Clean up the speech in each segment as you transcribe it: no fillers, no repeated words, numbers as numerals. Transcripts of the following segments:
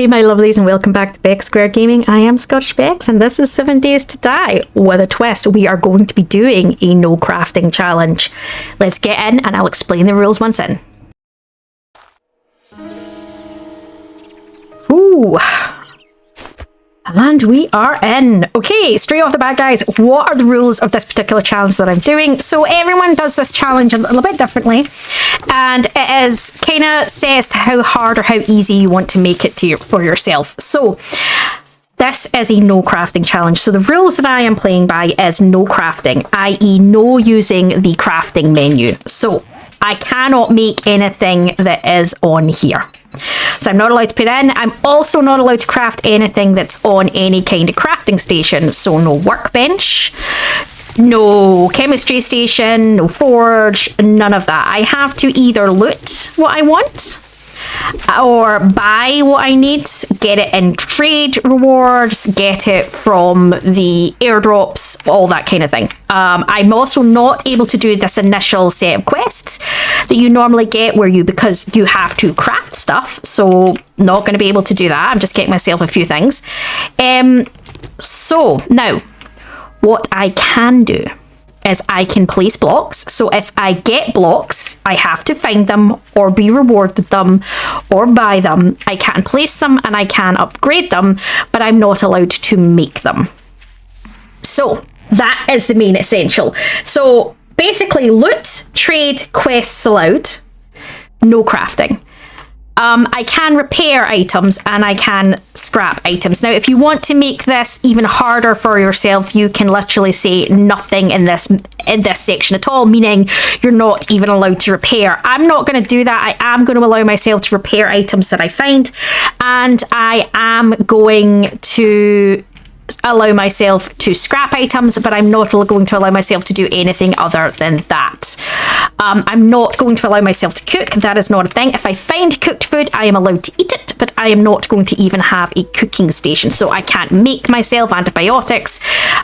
Hey my lovelies and welcome back to Bex Square Gaming. I am Scottish Bex and this is 7 Days to Die with a twist. We are going to be doing a no crafting challenge. Let's get in and I'll explain the rules once in. Ooh. And we are in. Okay, straight off the bat guys, what are the rules of this particular challenge that I'm doing? So everyone does this challenge a little bit differently, and it is kind of says how hard or how easy you want to make it for yourself. So this is a no crafting challenge. So the rules that I am playing by is no crafting, i.e. no using the crafting menu. So I cannot make anything that is on here. So I'm not allowed to put in. I'm also not allowed to craft anything that's on any kind of crafting station. So no workbench, no chemistry station, no forge, none of that. I have to either loot what I want or buy what I need, get it in trade rewards, get it from the airdrops, all that kind of thing. I'm also not able to do this initial set of quests that you normally get because you have to craft stuff, so not going to be able to do that. I'm just getting myself a few things. So now what I can do is I can place blocks. So if I get blocks, I have to find them or be rewarded them or buy them. I can place them and I can upgrade them, but I'm not allowed to make them. So that is the main essential. So basically loot, trade, quests allowed, no crafting. I can repair items and I can scrap items. Now, if you want to make this even harder for yourself, you can literally say nothing in this section at all, meaning you're not even allowed to repair. I'm not going to do that. I am going to allow myself to repair items that I find, and I am going to allow myself to scrap items, but I'm not going to allow myself to do anything other than that. I'm not going to allow myself to cook. That is not a thing. If I find cooked food, I am allowed to eat it, but I am not going to even have a cooking station. So I can't make myself antibiotics.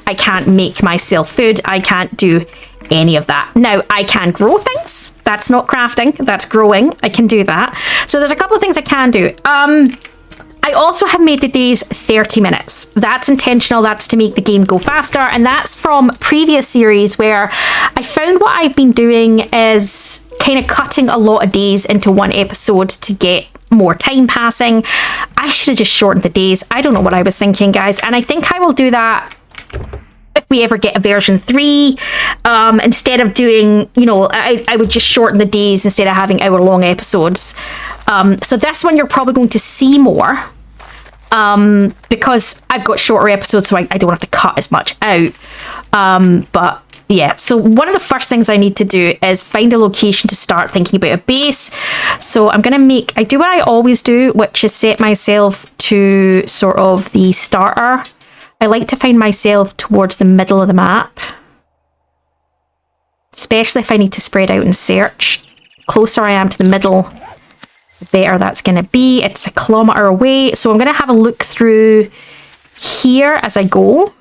I can't make myself food. I can't do any of that. Now, I can grow things. That's not crafting. That's growing. I can do that. So there's a couple of things I can do. I also have made the days 30 minutes. That's intentional. That's to make the game go faster. And that's from previous series where I found what I've been doing is kind of cutting a lot of days into one episode to get more time passing. I should have just shortened the days. I don't know what I was thinking, guys. And I think I will do that if we ever get a version 3. Instead of doing, I would just shorten the days instead of having hour-long episodes. So this one you're probably going to see more because I've got shorter episodes, so I don't have to cut as much out. But yeah, so one of the first things I need to do is find a location to start thinking about a base. So I'm going to I do what I always do, which is set myself to sort of the starter. I like to find myself towards the middle of the map, especially if I need to spread out and search. The closer I am to the middle, the better that's going to be. It's a kilometre away, so I'm going to have a look through here as I go.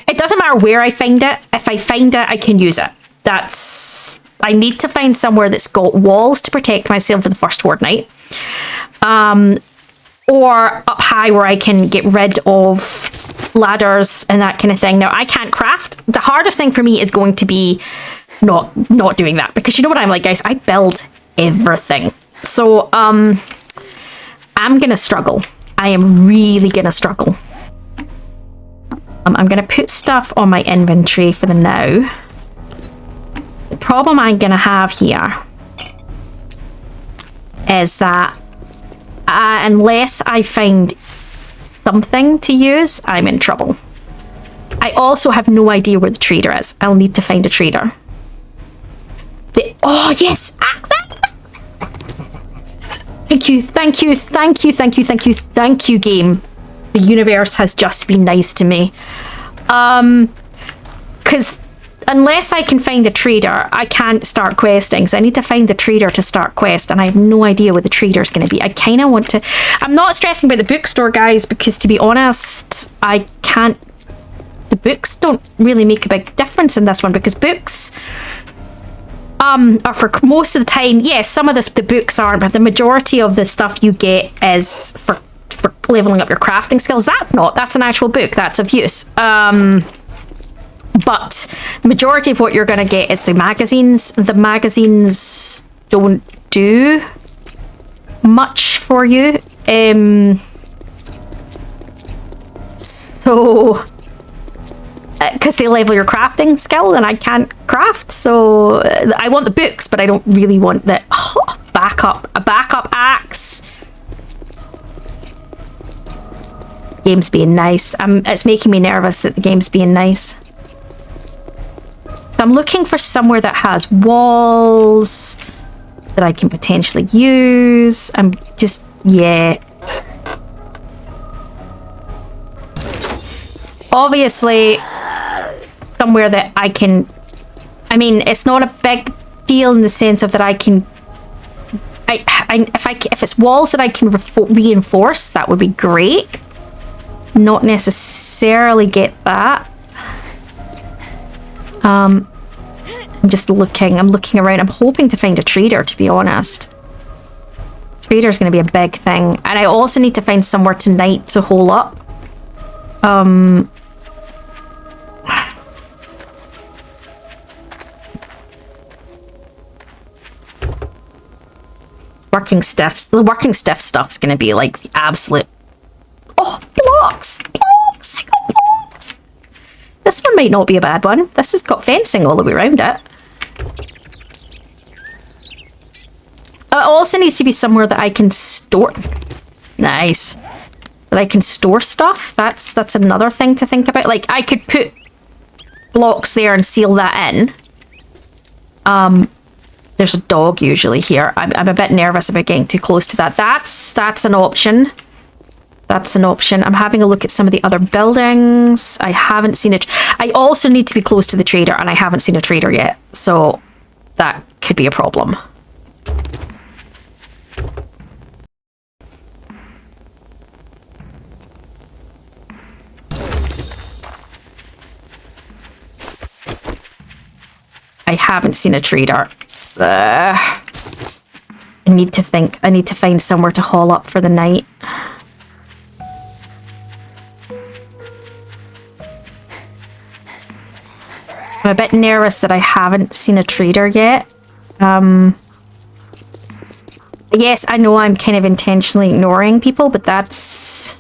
It doesn't matter where I find it. If I find it, I can use it. I need to find somewhere that's got walls to protect myself for the first Horde Night. Or up high where I can get rid of ladders and that kind of thing. Now, I can't craft. The hardest thing for me is going to be not doing that, because you know what I'm like, guys? I build everything. So, I'm going to struggle. I am really going to struggle. I'm going to put stuff on my inventory for the now. The problem I'm going to have here is that unless I find something to use, I'm in trouble. I also have no idea where the trader is. I'll need to find a trader. Oh, yes! Thank you, game. The universe has just been nice to me. Because unless I can find a trader, I can't start questing. So I need to find a trader to start quest, and I have no idea what the trader's going to be. I kind of want to... I'm not stressing about the bookstore, guys, because to be honest, I can't... The books don't really make a big difference in this one, because books... or for most of the time, yes, some of the books aren't, but the majority of the stuff you get is for for leveling up your crafting skills. That's not. That's an actual book. That's of use. But the majority of what you're going to get is the magazines. The magazines don't do much for you. So, because they level your crafting skill and I can't craft, so I want the books, but I don't really want the a backup axe. Game's being nice. It's making me nervous that the game's being nice. So I'm looking for somewhere that has walls that I can potentially use. I'm just, yeah. Obviously, somewhere that I can, I mean, it's not a big deal in the sense of that I can, if it's walls that I can reinforce, that would be great. Not necessarily get that. I'm just looking. I'm looking around. I'm hoping to find a trader, to be honest. Trader's going to be a big thing. And I also need to find somewhere tonight to hole up. Working stiffs. The working stiff stuff's going to be like the absolute... Oh, blocks! Blocks! I got blocks! This one might not be a bad one. This has got fencing all the way around it. It also needs to be somewhere that I can store... Nice. That I can store stuff. That's another thing to think about. Like, I could put blocks there and seal that in. There's a dog usually here. I'm a bit nervous about getting too close to that. That's an option. That's an option. I'm having a look at some of the other buildings. I haven't seen it. I also need to be close to the trader, and I haven't seen a trader yet. So that could be a problem. I haven't seen a trader. I need to think. I need to find somewhere to haul up for the night. I'm a bit nervous that I haven't seen a trader yet. Yes, I know I'm kind of intentionally ignoring people, but that's...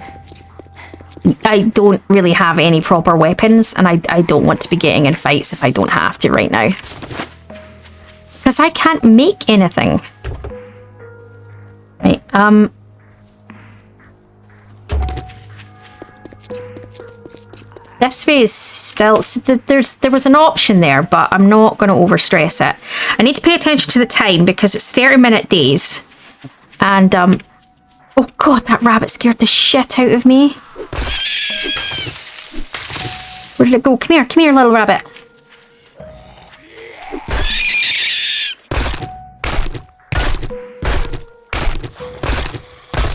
I don't really have any proper weapons, and I don't want to be getting in fights if I don't have to right now. Because I can't make anything. Right, this way is still... There was an option there, but I'm not going to overstress it. I need to pay attention to the time because it's 30-minute days. And, oh god, that rabbit scared the shit out of me. Where did it go? Come here, little rabbit.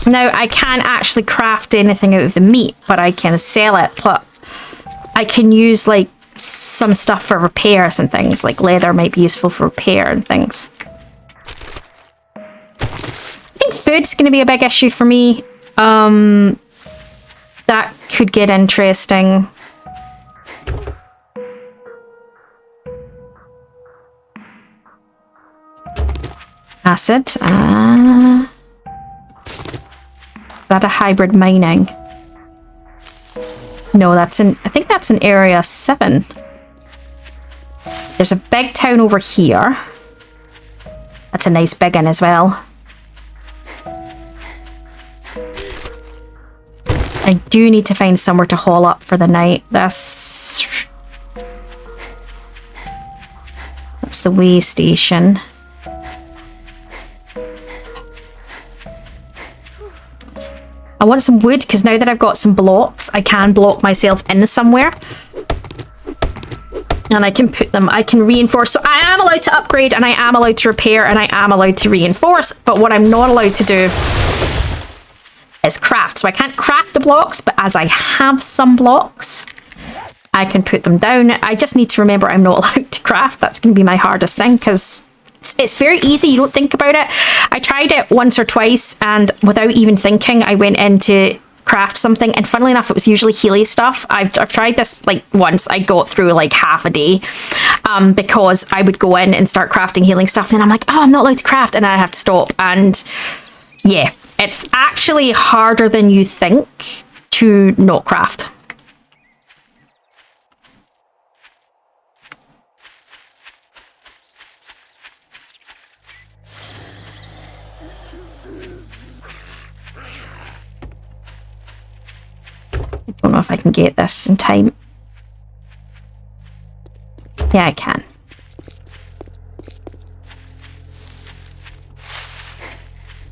Now, I can't actually craft anything out of the meat, but I can sell it. But I can use, like, some stuff for repairs and things. Like, leather might be useful for repair and things. I think food's going to be a big issue for me. That could get interesting. Acid. Is that a hybrid mining? No, that's in... I think that's in area 7. There's a big town over here. That's a nice big one as well. I do need to find somewhere to haul up for the night. That's the way station. I want some wood because now that I've got some blocks, I can block myself in somewhere. And I can put them, I can reinforce. So I am allowed to upgrade and I am allowed to repair and I am allowed to reinforce. But what I'm not allowed to do is craft. So I can't craft the blocks, but as I have some blocks, I can put them down. I just need to remember I'm not allowed to craft. That's going to be my hardest thing because It's very easy. You don't think about it. I tried it once or twice, and without even thinking, I went in to craft something, and funnily enough, it was usually Healy stuff. I've tried this like once. I got through like half a day because I would go in and start crafting healing stuff, and I'm like, oh, I'm not allowed to craft, and I have to stop. And yeah, it's actually harder than you think to not craft. I don't know if I can get this in time. Yeah, I can.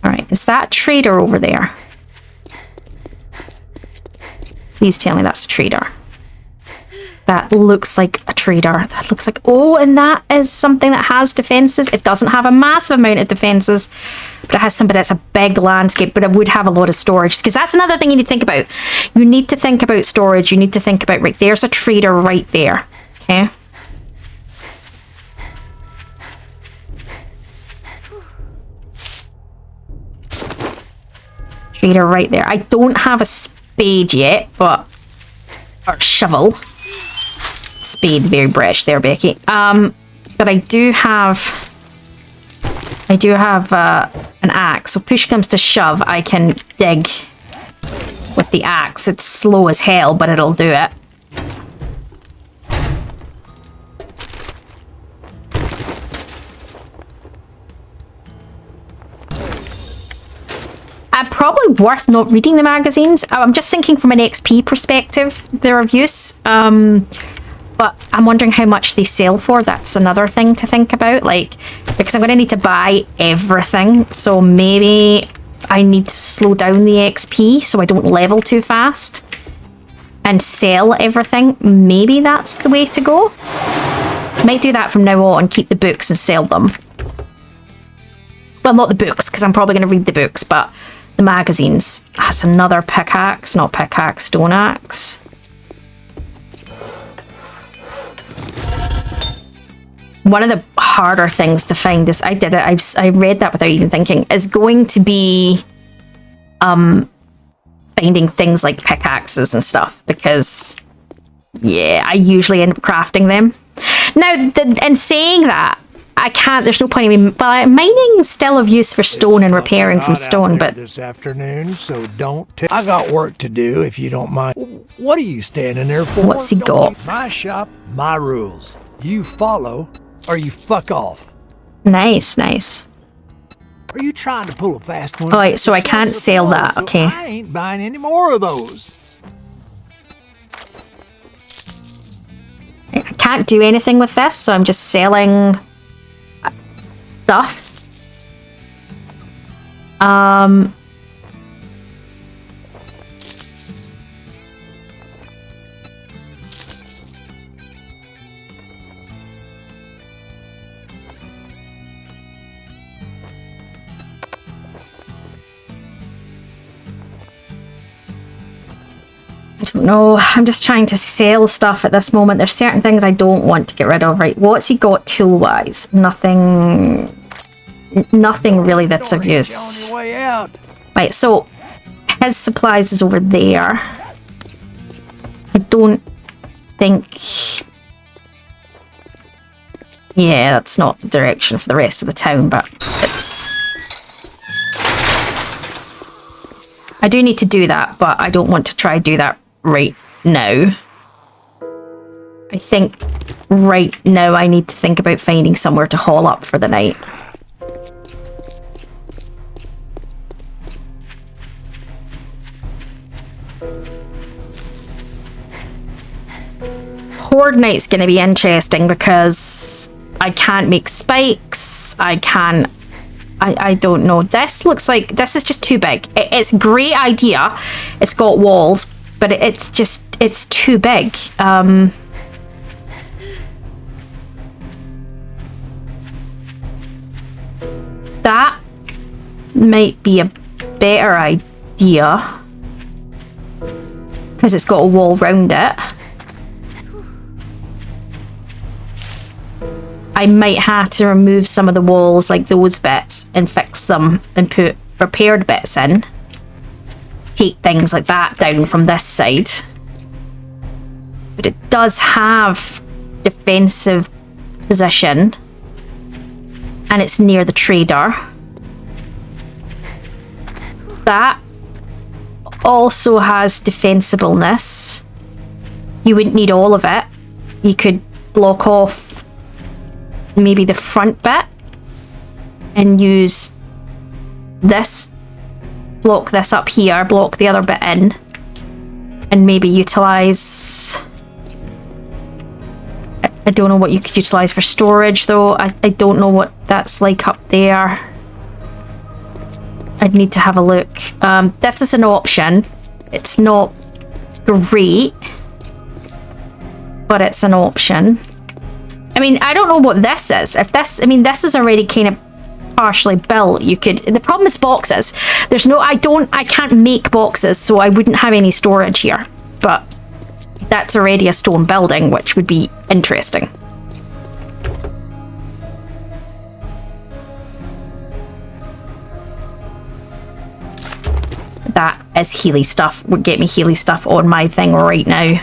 Alright, is that a trader over there? Please tell me that's a trader. That looks like a trader. That looks like... Oh, and that is something that has defenses. It doesn't have a massive amount of defenses, but it has something that's a big landscape, but it would have a lot of storage. Because that's another thing you need to think about. You need to think about storage. You need to think about... Right, there's a trader right there. Okay. Trader right there. I don't have a spade yet, but... Or shovel. Spade, very British there, Becky. But I do have an axe. So push comes to shove, I can dig with the axe. It's slow as hell, but it'll do it. Probably worth not reading the magazines. I'm just thinking from an XP perspective, they're of use. But I'm wondering how much they sell for. That's another thing to think about. Like, because I'm going to need to buy everything. So maybe I need to slow down the XP so I don't level too fast. And sell everything. Maybe that's the way to go. Might do that from now on. Keep the books and sell them. Well, not the books, because I'm probably going to read the books, but the magazines. That's another pickaxe. Not pickaxe, stone axe. One of the harder things to find is, I read that without even thinking, is going to be finding things like pickaxes and stuff, because yeah, I usually end up crafting them. Now, in saying that, I can't, there's no point in me, but mining's still of use for stone and repairing from stone, but... This afternoon, so don't I got work to do, if you don't mind. What are you standing there for? What's he got? My shop, my rules. You follow, or you fuck off. Nice, nice. Are you trying to pull a fast one? Oh, wait, so I can't sell that, okay. I ain't buying any more of those. I can't do anything with this, so I'm just selling stuff. I don't know. I'm just trying to sell stuff at this moment. There's certain things I don't want to get rid of. Right, what's he got tool-wise? Nothing really that's of use. Right, so his supplies is over there. I don't think... Yeah, that's not the direction for the rest of the town, but it's... I do need to do that, but I don't want to try do that right now. I think right now I need to think about finding somewhere to haul up for the night. Horde Nights going to be interesting because I can't make spikes. I don't know. This looks like this is just too big. It's a great idea. It's got walls, but it's too big. That might be a better idea because it's got a wall round it. I might have to remove some of the walls, like those bits, and fix them and put repaired bits in. Take things like that down from this side. But it does have defensive position. And it's near the trader. That also has defensibleness. You wouldn't need all of it. You could block off maybe the front bit and use this, block this up here, block the other bit in, and maybe utilize... I don't know what you could utilize for storage though. I don't know what that's like up there. I'd need to have a look. This is an option. It's not great, but it's an option. I mean, I don't know what this is. If this, I mean, this is already kind of partially built. You could, the problem is boxes. There's no, I can't make boxes, so I wouldn't have any storage here. But that's already a stone building, which would be interesting. That is Healy stuff. Would get me Healy stuff on my thing right now.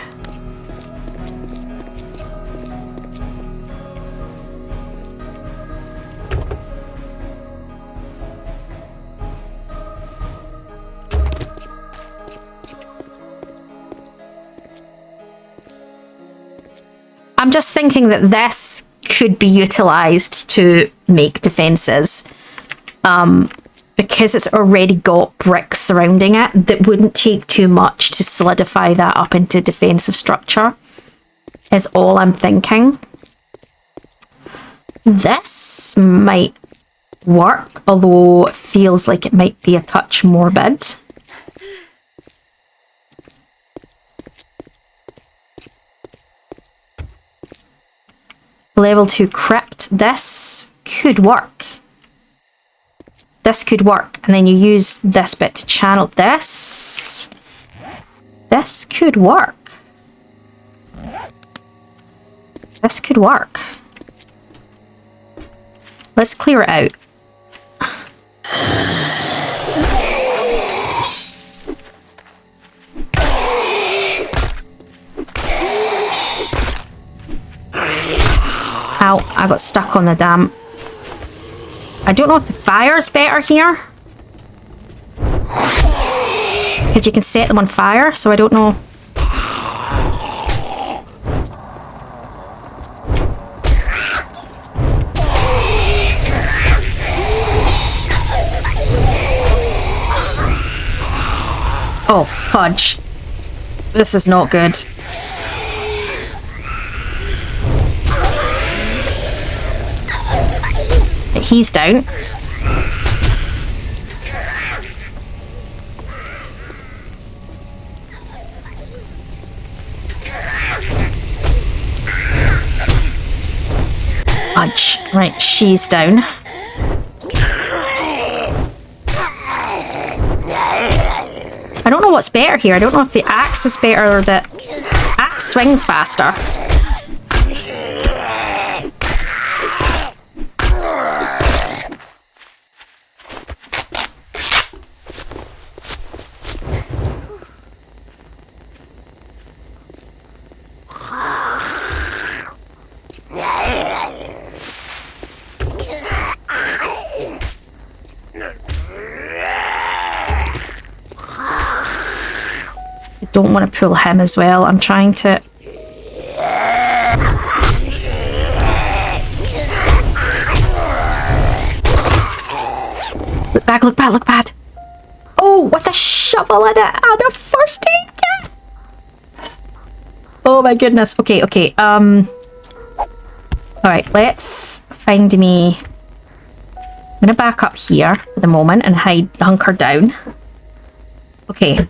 I'm just thinking that this could be utilized to make defenses. Because it's already got bricks surrounding it, that wouldn't take too much to solidify that up into defensive structure, is all I'm thinking. This might work, although it feels like it might be a touch morbid. Level 2 crypt. This could work. This could work. And then you use this bit to channel this. This could work. This could work. Let's clear it out. Ow, I got stuck on the damn... I don't know if the fire's better here. Because you can set them on fire, so I don't know. Oh, fudge. This is not good. He's down. Fudge. Right, she's down. I don't know what's better here. I don't know if the axe is better or the axe swings faster. Don't want to pull him as well. I'm trying to... Look back, look bad, look bad. Oh, with a shovel in it and a first aid kit. Oh my goodness. Okay, okay. Alright, let's find me... I'm gonna back up here for the moment and hunker down. Okay,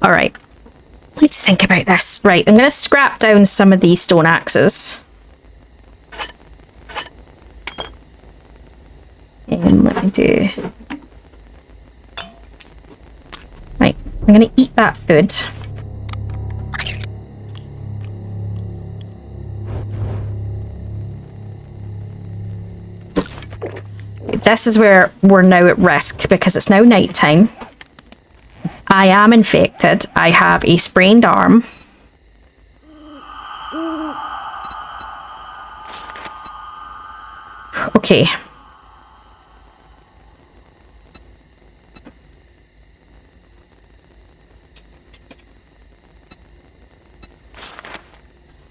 Alright, let's think about this. Right, I'm going to scrap down some of these stone axes. And let me do... Right, I'm going to eat that food. This is where we're now at risk because it's now nighttime. I am infected. I have a sprained arm. Okay.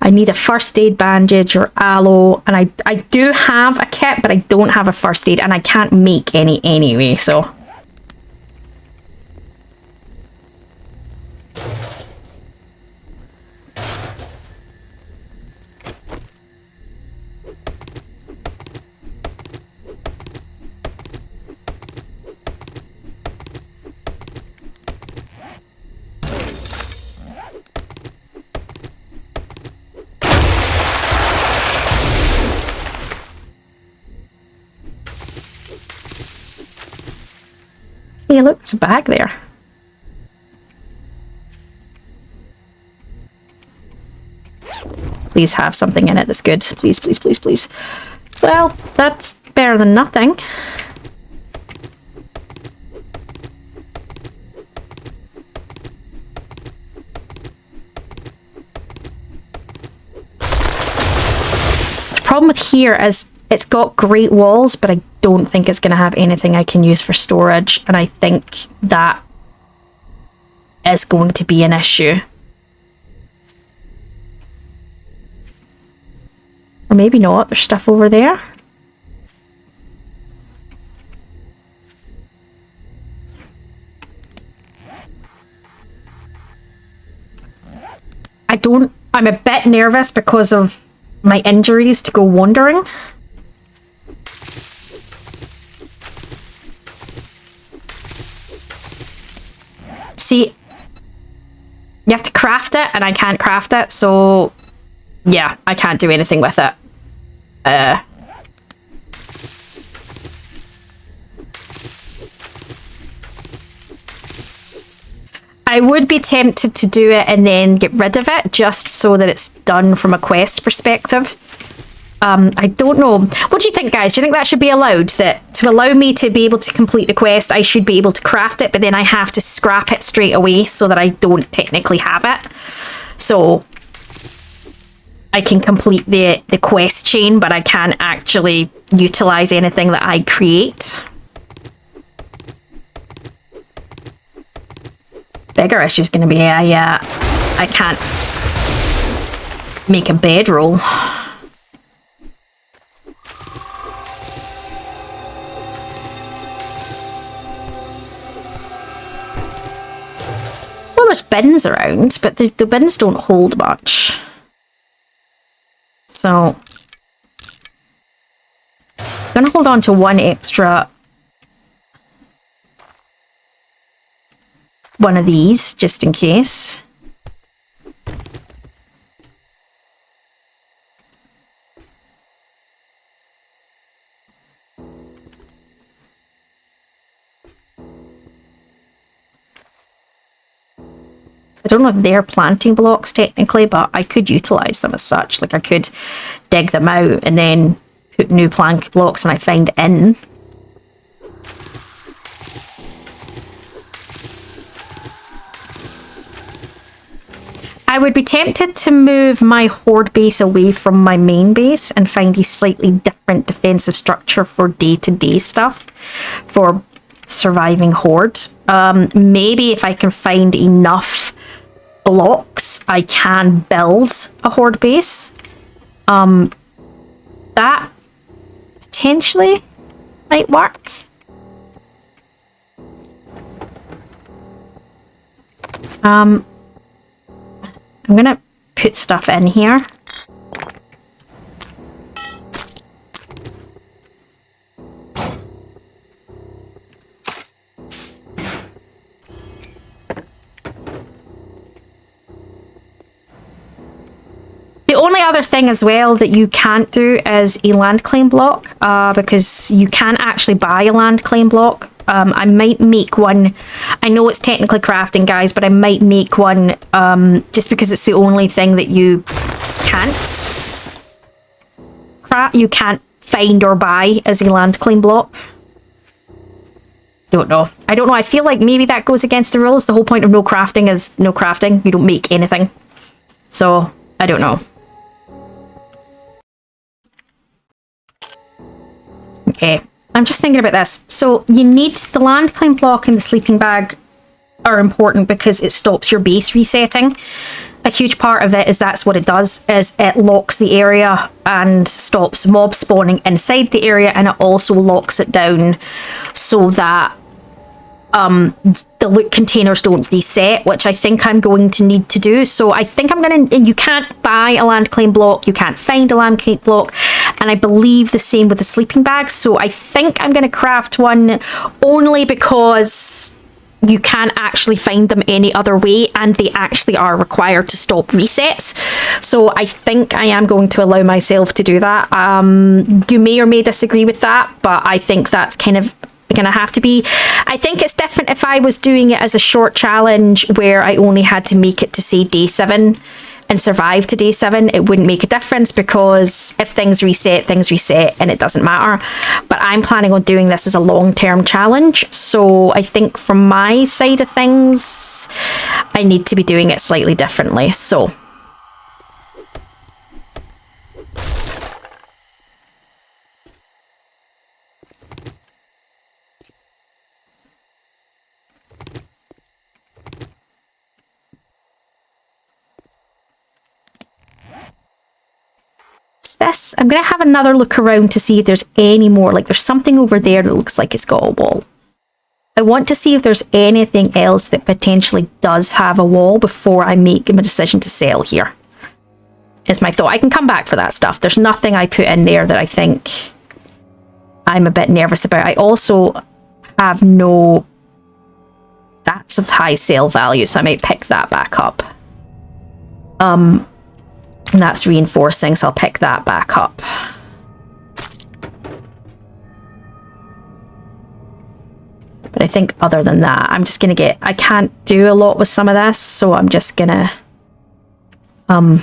I need a first aid bandage or aloe, and I do have a kit, but I don't have a first aid, and I can't make any anyway, so. Hey, look, there's a bag there. Please have something in it that's good. Please, please, please, please. Well, that's better than nothing. The problem with here is it's got great walls, but I don't think it's going to have anything I can use for storage, and I think that is going to be an issue. Or maybe not, there's stuff over there. I'm a bit nervous because of my injuries to go wandering. See, you have to craft it, and I can't craft it, so yeah, I can't do anything with it. I would be tempted to do it and then get rid of it, just so that it's done from a quest perspective. I don't know. What do you think, guys? Do you think that should be allowed? That to allow me to be able to complete the quest, I should be able to craft it, but then I have to scrap it straight away so that I don't technically have it. So I can complete the quest chain, but I can't actually utilize anything that I create. Bigger issue is going to be I can't make a bedroll. Well, there's bins around, but the bins don't hold much. So I'm going to hold on to one extra one of these, just in case. I don't know if they're planting blocks technically, but I could utilize them as such. Like I could dig them out and then put new plank blocks when I find in. I would be tempted to move my horde base away from my main base and find a slightly different defensive structure for day-to-day stuff for surviving hordes. Maybe if I can find enough blocks, I can build a horde base. That potentially might work. I'm gonna put stuff in here. The only other thing as well that you can't do is a land claim block, because you can't actually buy a land claim block. I might make one. I know it's technically crafting, guys, but I might make one just because it's the only thing that you can't find or buy as a land claim block. Don't know. I don't know. I feel like maybe that goes against the rules. The whole point of no crafting is no crafting. You don't make anything. So, I don't know. Okay. I'm just thinking about this. So, you need the land claim block and the sleeping bag are important because it stops your base resetting. A huge part of it is that's what it does, is it locks the area and stops mobs spawning inside the area, and it also locks it down so that the loot containers don't reset, which I think I'm going to need to do. So I think I'm going to... And you can't buy a land claim block, you can't find a land claim block, and I believe the same with the sleeping bags. So I think I'm going to craft one only because you can't actually find them any other way, and they actually are required to stop resets. So I think I am going to allow myself to do that. You may or may disagree with that, but I think that's kind of gonna have to be. I think it's different if I was doing it as a short challenge where I only had to make it to say day 7 and survive to day 7. It wouldn't make a difference because if things reset and it doesn't matter. But I'm planning on doing this as a long-term challenge, so I think from my side of things I need to be doing it slightly differently. So this, I'm going to have another look around to see if there's any more. Like there's something over there that looks like it's got a wall. I want to see if there's anything else that potentially does have a wall before I make a decision to sell here. Is my thought. I can come back for that stuff. There's nothing I put in there that I think I'm a bit nervous about. I also have no... That's of high sale value, so I might pick that back up. And that's reinforcing, so I'll pick that back up. But I think other than that, I'm just going to get... I can't do a lot with some of this, so I'm just going to... I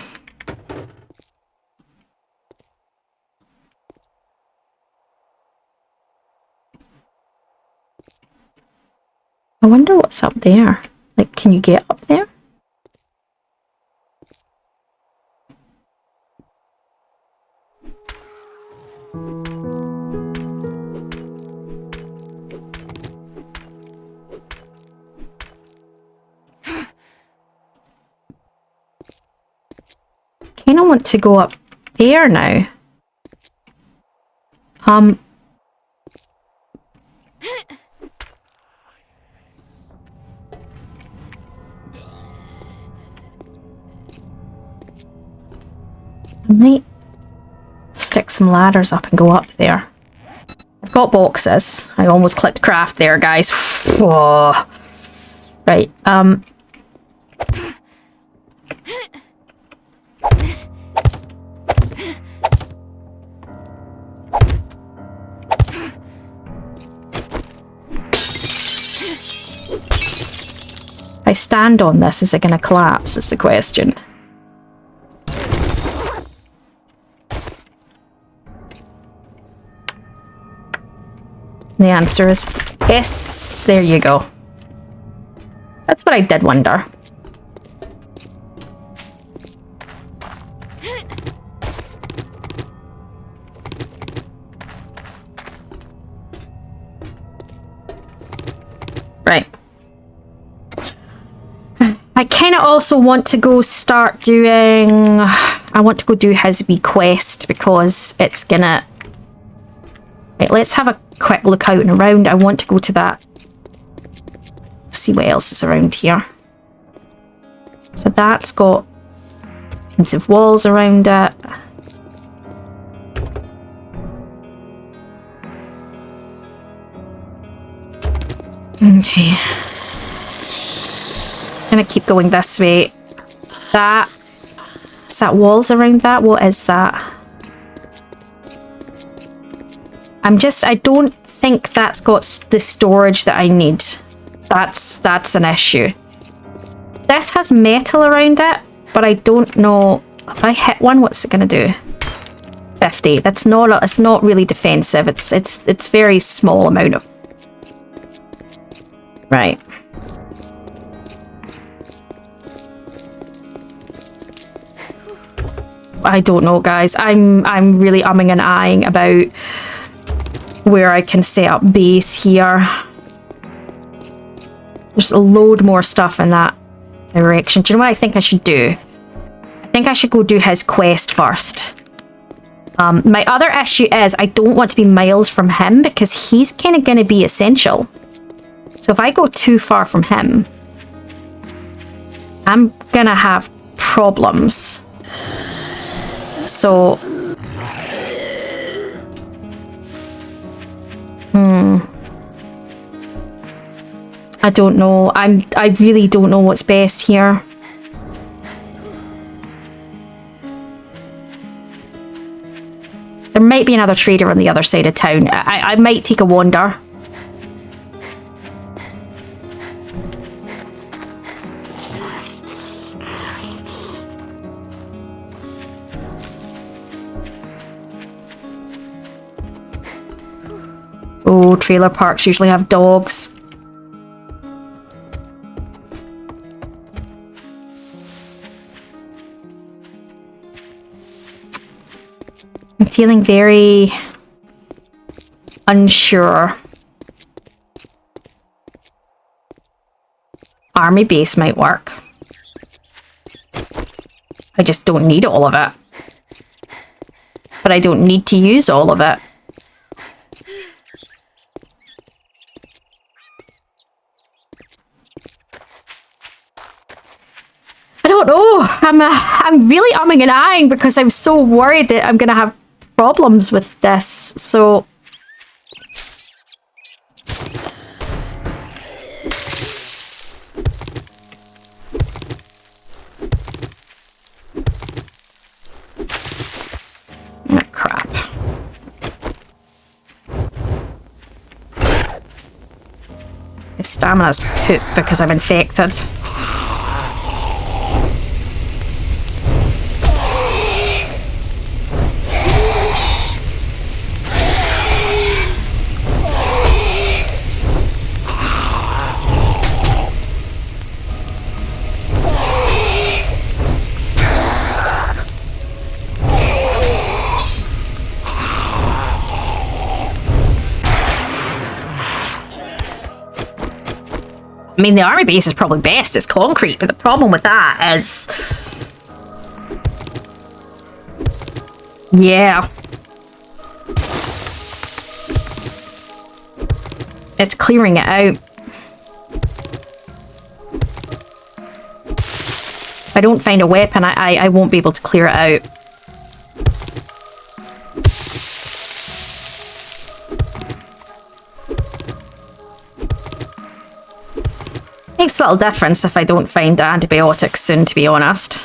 wonder what's up there. Like, can you get up there? Kind of want to go up there now. I might stick some ladders up and go up there. I've got boxes. I almost clicked craft there, guys. Whoa. Right, if I stand on this, is it going to collapse, is the question. The answer is yes, there you go. That's what I did wonder. Right. I kind of also want to go start doing... I want to go do his wee quest because it's gonna... Right, let's have a quick look out and around. I want to go to that. See what else is around here. So that's got defensive walls around it. Okay. I'm gonna keep going this way. That... Is that walls around that? What is that? I don't think that's got the storage that I need. That's an issue. This has metal around it, but I don't know. If I hit one, what's it gonna do? 50. That's not, it's not really defensive. It's very small amount of... Right. I don't know, guys. I'm really umming and ahhing about where I can set up base here. There's a load more stuff in that direction. Do you know what I think I should do? I think I should go do his quest first. My other issue is I don't want to be miles from him because he's kind of going to be essential. So if I go too far from him, I'm going to have problems. So... I don't know. I really don't know what's best here. There might be another trader on the other side of town. I might take a wander. Oh, trailer parks usually have dogs. I'm feeling very unsure. Army base might work. I just don't need all of it. But I don't need to use all of it. I don't know. I'm really umming and ahhing because I'm so worried that I'm going to have problems with this, so... Oh, crap. My stamina's poop because I'm infected. I mean, the army base is probably best. It's concrete, but the problem with that is... Yeah. It's clearing it out. If I don't find a weapon, I won't be able to clear it out. Makes a little difference if I don't find antibiotics soon, to be honest.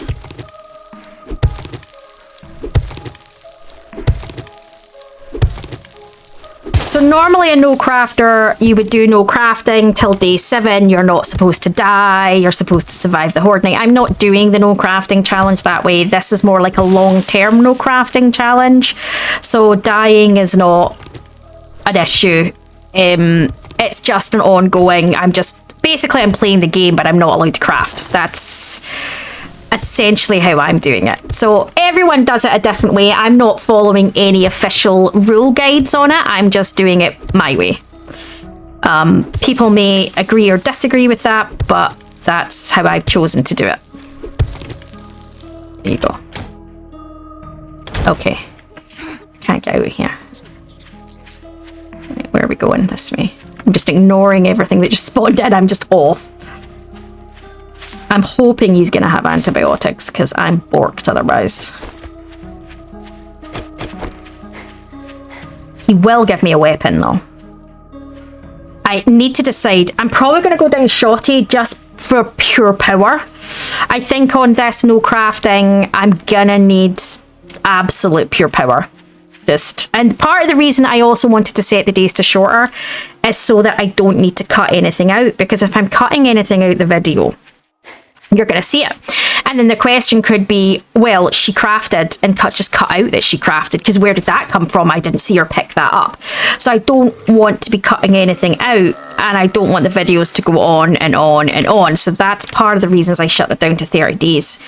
So normally a no crafter, you would do no crafting till day 7. You're not supposed to die. You're supposed to survive the Horde Night. I'm not doing the no crafting challenge that way. This is more like a long-term no crafting challenge. So dying is not an issue. It's just an ongoing, basically I'm playing the game, but I'm not allowed to craft. That's essentially how I'm doing it. So everyone does it a different way. I'm not following any official rule guides on it. I'm just doing it my way. People may agree or disagree with that, but that's how I've chosen to do it. There you go. Okay. Can't get out of here. Right, where are we going? This way. I'm just ignoring everything that just spawned in. I'm just off. I'm hoping he's going to have antibiotics because I'm borked otherwise. He will give me a weapon though. I need to decide. I'm probably going to go down shotty just for pure power. I think on this no crafting, I'm going to need absolute pure power. And part of the reason I also wanted to set the days to shorter is so that I don't need to cut anything out, because if I'm cutting anything out the video, you're going to see it. And then the question could be, well, she crafted and just cut out that she crafted, because where did that come from? I didn't see her pick that up. So I don't want to be cutting anything out, and I don't want the videos to go on and on and on. So that's part of the reasons I shut it down to 30 days,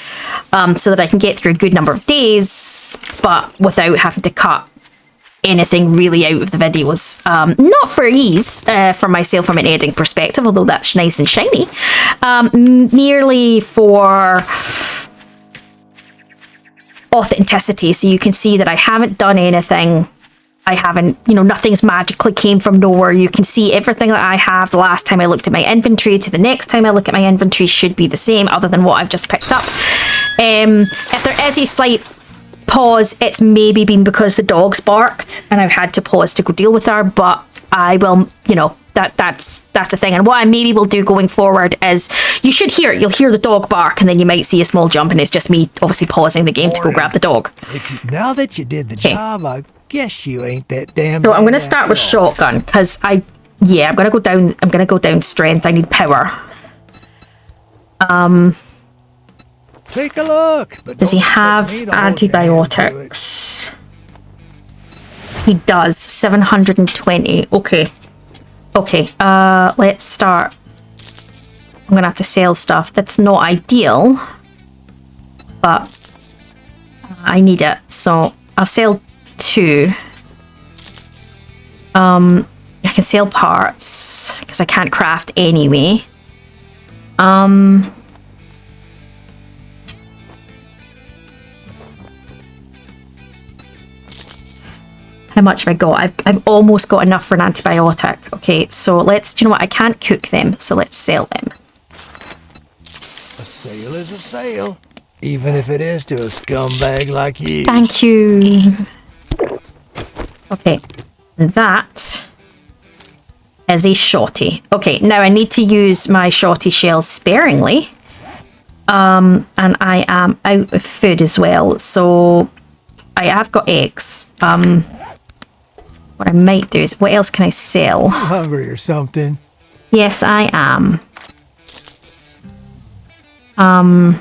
so that I can get through a good number of days, but without having to cut anything really out of the videos. Not for ease, for myself from an editing perspective, although that's nice and shiny. Merely for authenticity, so you can see that I haven't done anything. I haven't, nothing's magically came from nowhere. You can see everything that I have the last time I looked at my inventory to the next time I look at my inventory should be the same, other than what I've just picked up. If there is a slight pause, it's maybe been because the dog's barked and I've had to pause to go deal with her, but I will, that's the thing. And what I maybe will do going forward is, you'll hear the dog bark, and then you might see a small jump, and it's just me obviously pausing the game to go grab the dog. Now that you did the job, I guess you ain't that damn. So I'm going to start with shotgun, because I'm going to go down strength. I need power. Take a look. But does he have antibiotics? He does. 720. Okay. Let's start. I'm gonna have to sell stuff. That's not ideal, but I need it, so I'll sell 2. I can sell parts because I can't craft anyway. How much have I got? I've almost got enough for an antibiotic. Okay, so do you know what? I can't cook them, so let's sell them. A sale is a sale, even if it is to a scumbag like you. Thank you. Okay, that is a shotty. Okay, now I need to use my shotty shells sparingly. And I am out of food as well, so I have got eggs. What I might do is, what else can I sell? You hungry or something? Yes, I am. I'm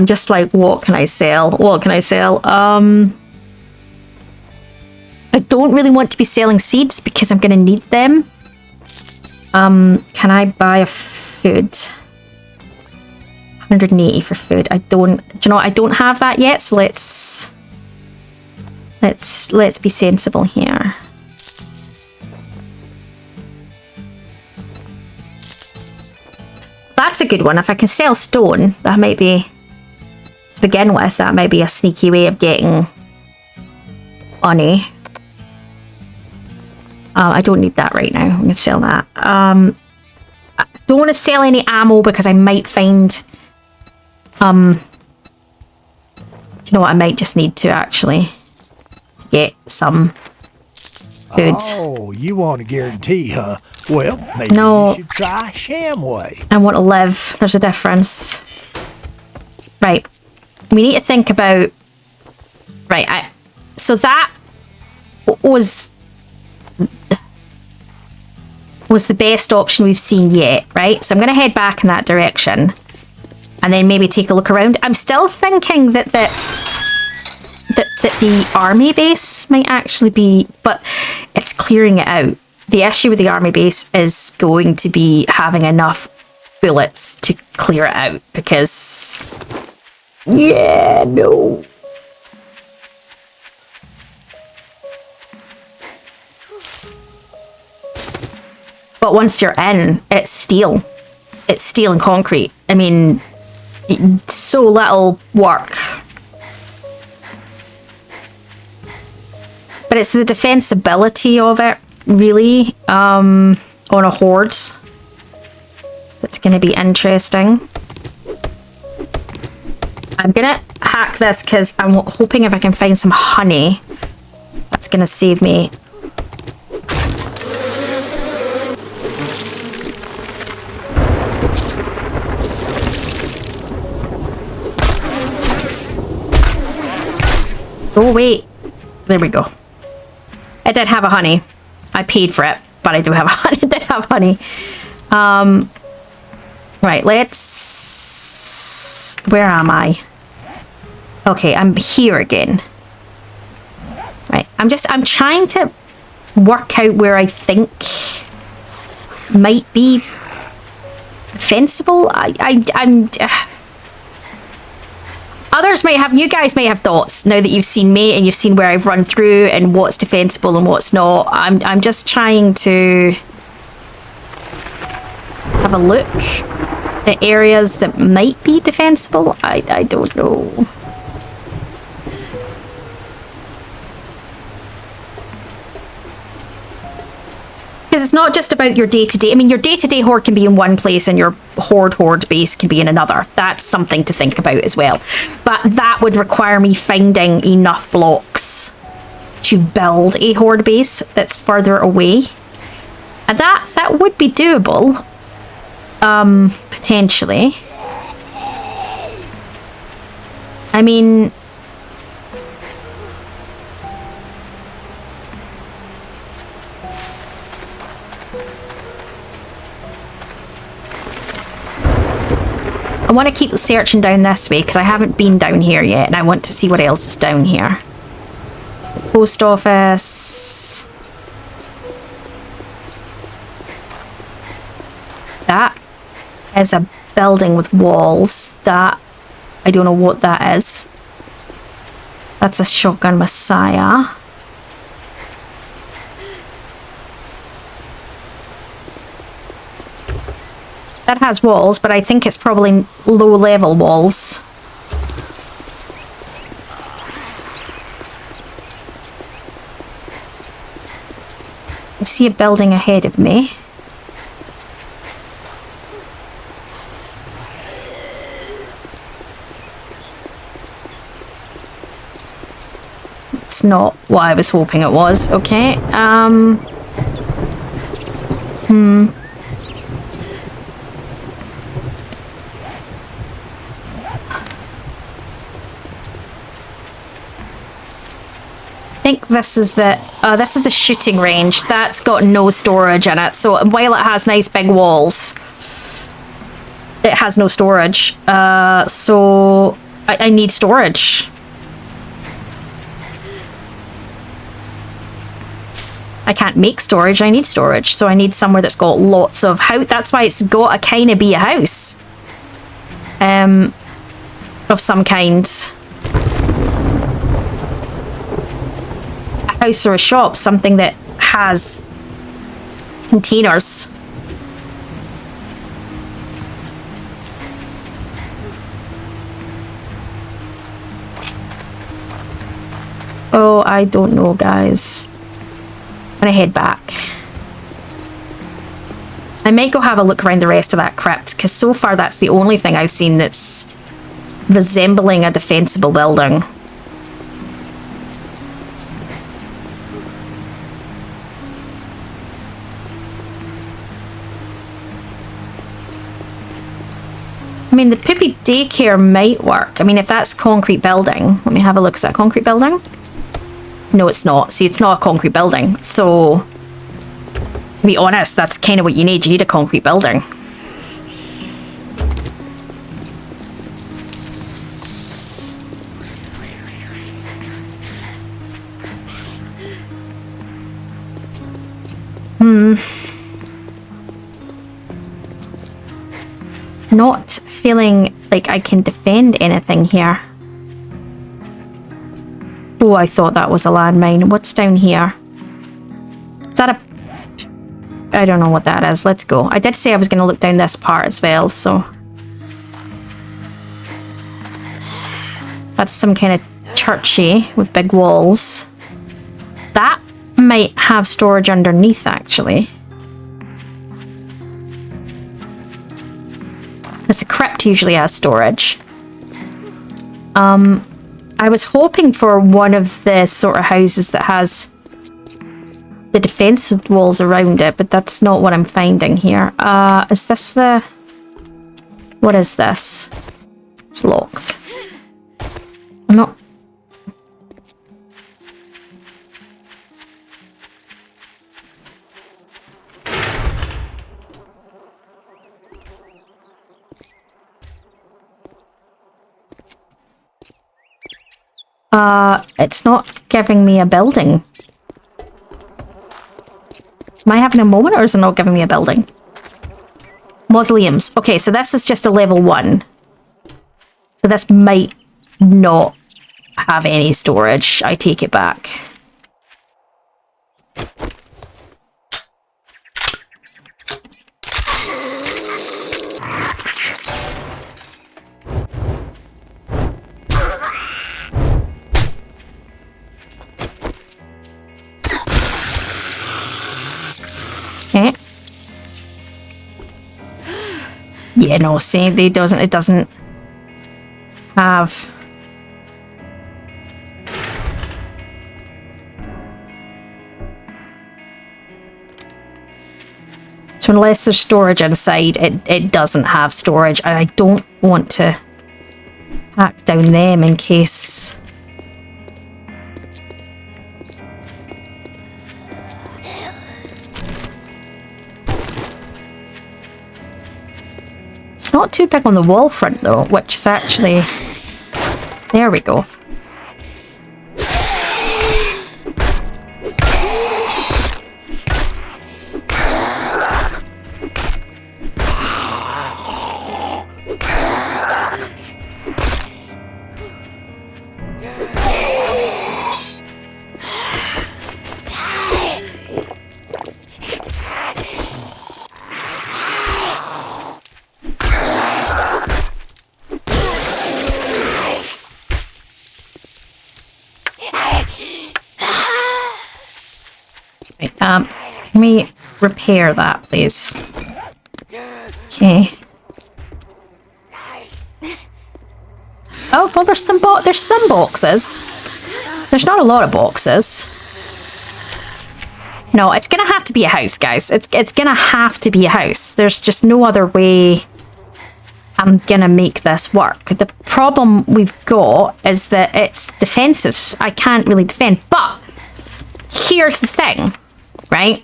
just like, what can I sell? What can I sell? I don't really want to be selling seeds because I'm going to need them. Can I buy a food? 180 for food. Do you know what? I don't have that yet, so let's be sensible here. That's a good one. If I can sell stone, that might be, to begin with, that might be a sneaky way of getting money. I don't need that right now. I'm going to sell that. I don't want to sell any ammo because I might find... do you know what? I might just need to actually get some food. Oh, you want a guarantee, huh? Well, maybe you should try Shamway. I want to live. There's a difference. Right. We need to think about... Right. So that was the best option we've seen yet, right? So I'm going to head back in that direction and then maybe take a look around. I'm still thinking that the army base might actually be, but it's clearing it out. The issue with the army base is going to be having enough bullets to clear it out, because yeah, no. But once you're in, it's steel. It's steel and concrete. I mean, so little work. But it's the defensibility of it, really, on a horde. That's going to be interesting. I'm going to hack this because I'm hoping if I can find some honey, that's going to save me. Oh, wait. There we go. I did have a honey. I paid for it. but I do have honey. I did have honey. Right, let's... Where am I? Okay, I'm here again. Right, I'm trying to work out where I think might be defensible. I'm others might have, you guys might have thoughts now that you've seen me and you've seen where I've run through and what's defensible and what's not. I'm just trying to have a look at areas that might be defensible. I don't know. Because it's not just about your day-to-day. I mean, your day-to-day horde can be in one place and your horde base can be in another. That's something to think about as well. But that would require me finding enough blocks to build a horde base that's further away. And that would be doable. Potentially. I mean... I want to keep searching down this way because I haven't been down here yet and I want to see what else is down here. So, post office. That is a building with walls. That, I don't know what that is. That's a shotgun messiah. That has walls, but I think it's probably low-level walls. I see a building ahead of me. It's not what I was hoping it was. Okay, I think this is the shooting range. That's got no storage in it. So while it has nice big walls, it has no storage. So I need storage. I can't make storage. I need storage. So I need somewhere that's got lots of house. That's why it's got to kind of be a house. Of some kind. House or a shop, something that has containers. Oh, I don't know, guys. I'm gonna head back. I might go have a look around the rest of that crypt, because so far that's the only thing I've seen that's resembling a defensible building. I mean, the poopy daycare might work. I mean, if that's concrete building. Let me have a look. Is that a concrete building? No, it's not. See, it's not a concrete building. So, to be honest, that's kind of what you need. You need a concrete building. Not feeling like I can defend anything here. Oh, I thought that was a landmine. What's down here? Is that a... I don't know what that is. Let's go. I did say I was going to look down this part as well, so... That's some kind of churchy with big walls. That might have storage underneath, actually. Because the crypt usually has storage. I was hoping for one of the sort of houses that has the defensive walls around it, but that's not what I'm finding here. Is this the... What is this? It's locked. I'm not... It's not giving me a building. Am I having a moment or is it not giving me a building? Mausoleums. Okay, so this is just a level 1. So this might not have any storage. I take it back. Okay. Yeah, no, see, it doesn't have... So unless there's storage inside, it doesn't have storage. And I don't want to hack down them in case... It's not too big on the wall front though, which is actually... There we go. Can we repair that, please? Okay. Oh, well, there's some boxes. There's not a lot of boxes. No, it's gonna have to be a house, guys. It's gonna have to be a house. There's just no other way I'm gonna make this work. The problem we've got is that it's defensive. I can't really defend, but here's the thing, right?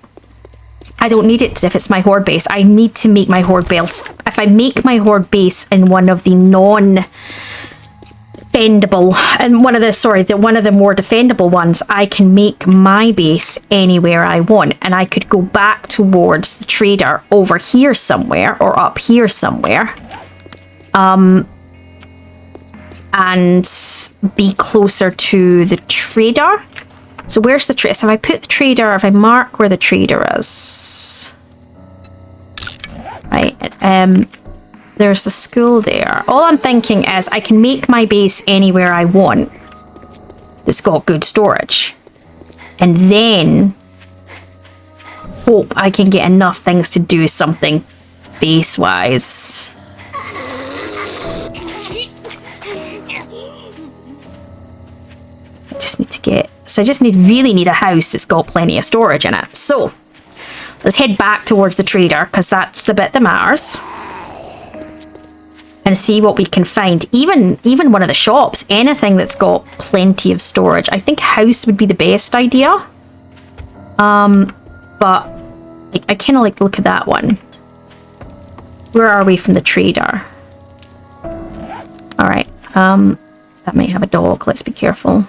I don't need it if it's my horde base. I need to make my horde base. If I make my horde base in one of the non-defendable, and one of the more defendable ones, I can make my base anywhere I want, and I could go back towards the trader over here somewhere or up here somewhere, and be closer to the trader. So where's the trader? So if I put the trader, if I mark where the trader is, right? There's the school there. All I'm thinking is I can make my base anywhere I want that's got good storage, and then hope I can get enough things to do something base-wise. I just really need a house that's got plenty of storage in it. So let's head back towards the trader, because that's the bit that matters, and see what we can find. Even one of the shops, anything that's got plenty of storage. I think house would be the best idea. But I kind of like look at that one. Where are we from the trader? All right. That might have a dog. Let's be careful.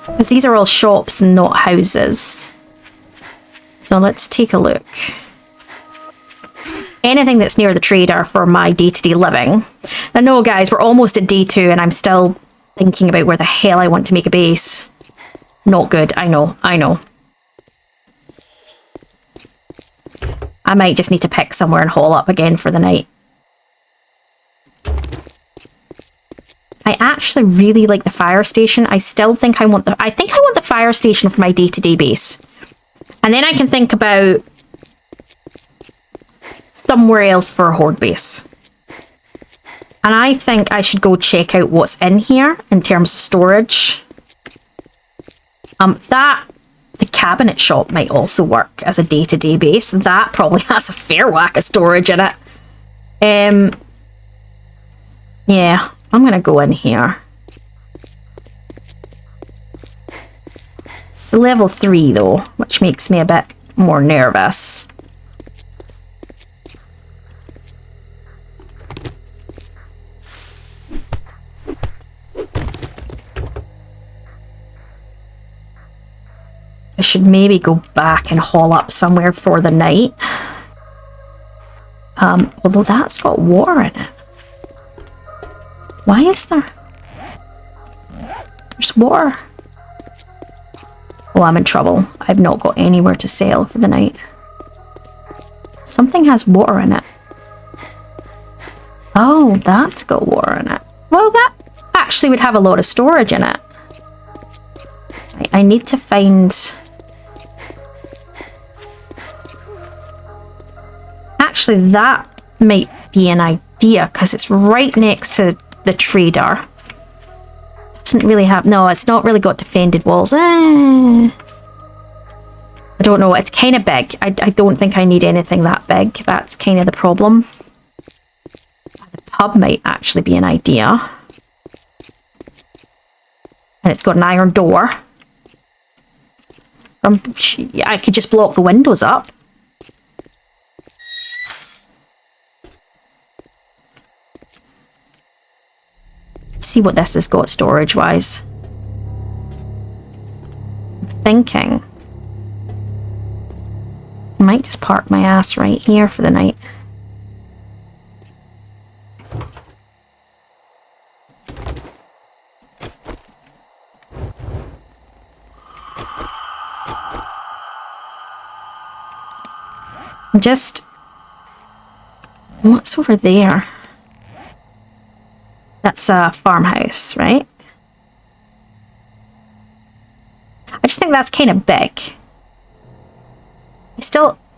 Because these are all shops and not houses. So let's take a look. Anything that's near the trader for my day-to-day living. I know, guys, we're almost at day 2 and I'm still thinking about where the hell I want to make a base. Not good. I know. I might just need to pick somewhere and haul up again for the night. I actually really like the fire station. I still think I want the fire station for my day-to-day base. And then I can think about somewhere else for a horde base. And I think I should go check out what's in here in terms of storage. The cabinet shop might also work as a day-to-day base. That probably has a fair whack of storage in it. Yeah. I'm going to go in here. It's a level 3 though, which makes me a bit more nervous. I should maybe go back and haul up somewhere for the night. Although that's got water in it. Why is there? There's water. Oh, I'm in trouble. I've not got anywhere to sail for the night. Something has water in it. Oh, that's got water in it. Well, that actually would have a lot of storage in it. I need to find... Actually, that might be an idea, because it's right next to the trader. Doesn't really have... No, it's not really got defended walls. I don't know. It's kind of big. I don't think I need anything that big. That's kind of the problem. The pub might actually be an idea. And it's got an iron door. I could just block the windows up. See what this has got storage wise. I'm thinking I might just park my ass right here for the night. Just what's over there? That's a farmhouse, right? I just think that's kind of big.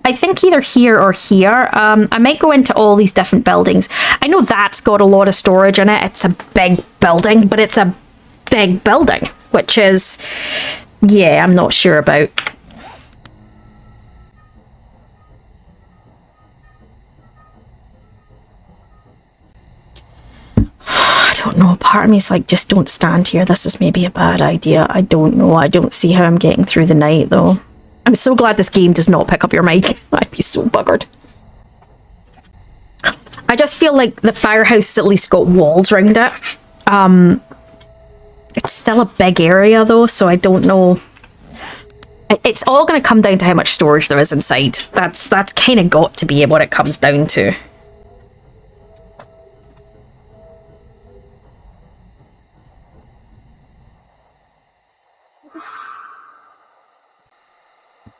I think either here or here. I might go into all these different buildings. I know that's got a lot of storage in it. It's a big building, but it's a big building, which is, yeah, I'm not sure about. I don't know, part of me is like, just don't stand here. This is maybe a bad idea. I don't know. I don't see how I'm getting through the night, though. I'm so glad this game does not pick up your mic. I'd be so buggered. I just feel like the firehouse has at least got walls around it. It's still a big area, though, so I don't know. It's all going to come down to how much storage there is inside. That's kind of got to be what it comes down to.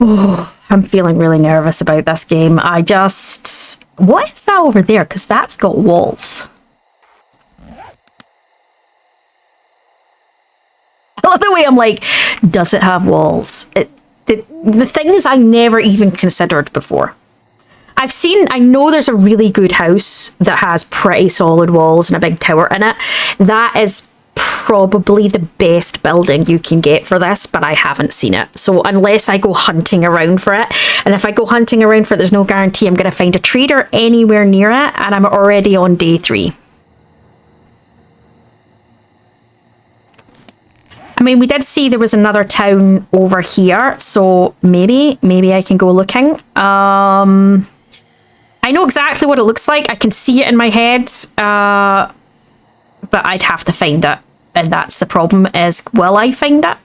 Oh, I'm feeling really nervous about this game. What is that over there? Because that's got walls. I love the way I'm like, does it have walls? The things I never even considered before. I know there's a really good house that has pretty solid walls and a big tower in it. That is probably the best building you can get for this, but I haven't seen it. So unless I go hunting around for it, and if I go hunting around for it, there's no guarantee I'm going to find a trader anywhere near it, and I'm already on day 3. I mean, we did see there was another town over here, so maybe I can go looking. I know exactly what it looks like. I can see it in my head, but I'd have to find it. And that's the problem, is will I find it?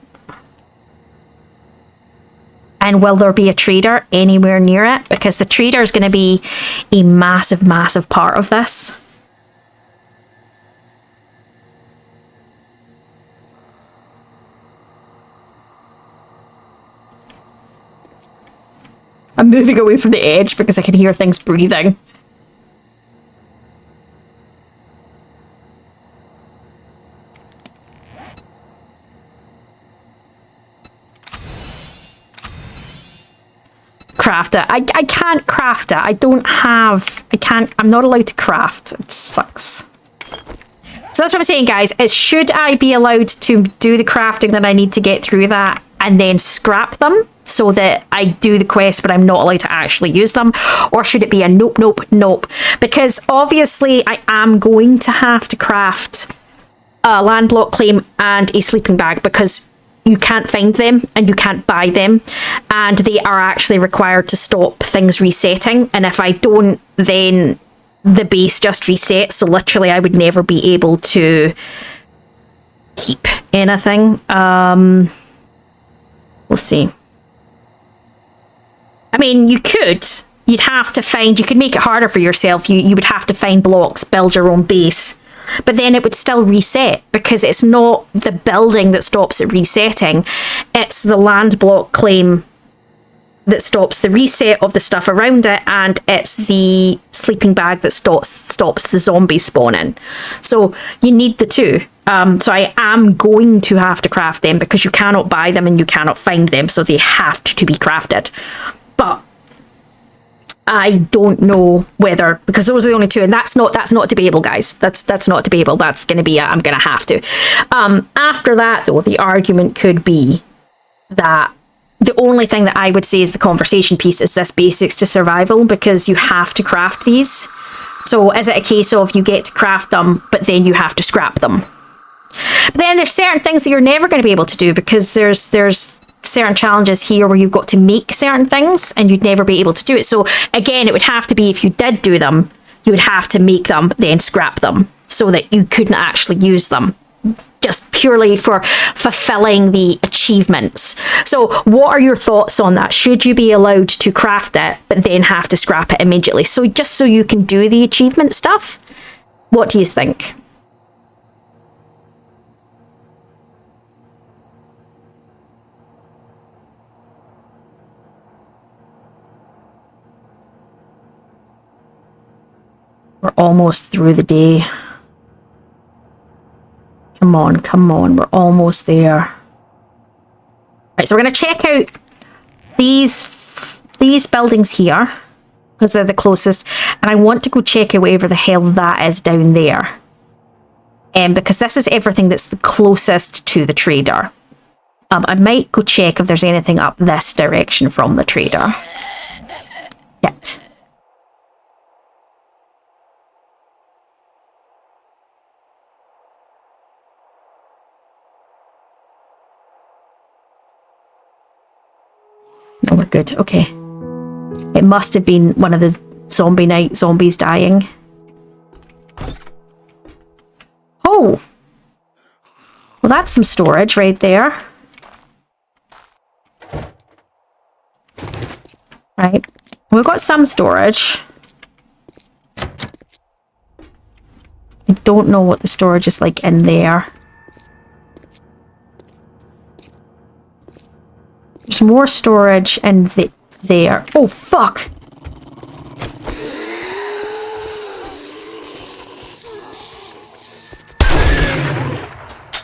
And will there be a trader anywhere near it? Because the trader is going to be a massive, massive part of this. I'm moving away from the edge because I can hear things breathing. Craft it. I can't craft it. I'm not allowed to craft. It sucks. So that's what I'm saying, guys, is should I be allowed to do the crafting that I need to get through that and then scrap them so that I do the quest but I'm not allowed to actually use them? Or should it be a nope, nope, nope? Because obviously I am going to have to craft a land block claim and a sleeping bag, because you can't find them and you can't buy them, and they are actually required to stop things resetting, and if I don't, then the base just resets, so literally I would never be able to keep anything. We'll see. I mean, you could. You'd have to find, you could make it harder for yourself. You would have to find blocks, build your own base. But then it would still reset, because it's not the building that stops it resetting. It's the land block claim that stops the reset of the stuff around it, and it's the sleeping bag that stops the zombies spawning. So you need the two. So I am going to have to craft them, because you cannot buy them and you cannot find them, so they have to be crafted. But I don't know whether, because those are the only two, and that's not debatable, guys. That's not debatable. That's going to be I'm going to have to. After that, though, the argument could be that the only thing that I would say is the conversation piece is this basics to survival, because you have to craft these. So is it a case of you get to craft them, but then you have to scrap them? But then there's certain things that you're never going to be able to do, because there's certain challenges here where you've got to make certain things and you'd never be able to do it. So again, it would have to be, if you did do them, you would have to make them, then scrap them, so that you couldn't actually use them, just purely for fulfilling the achievements. So what are your thoughts on that? Should you be allowed to craft it, but then have to scrap it immediately? So just so you can do the achievement stuff? What do you think? We're almost through the day. Come on, we're almost there. Right, so we're going to check out these buildings here, because they're the closest, and I want to go check out whatever the hell that is down there. Because this is everything that's the closest to the trader. I might go check if there's anything up this direction from the trader. Yet. No, we're good. Okay. It must have been one of the zombies dying. Oh! Well, that's some storage right there. Right. We've got some storage. I don't know what the storage is like in there. There's more storage in there. Oh, fuck!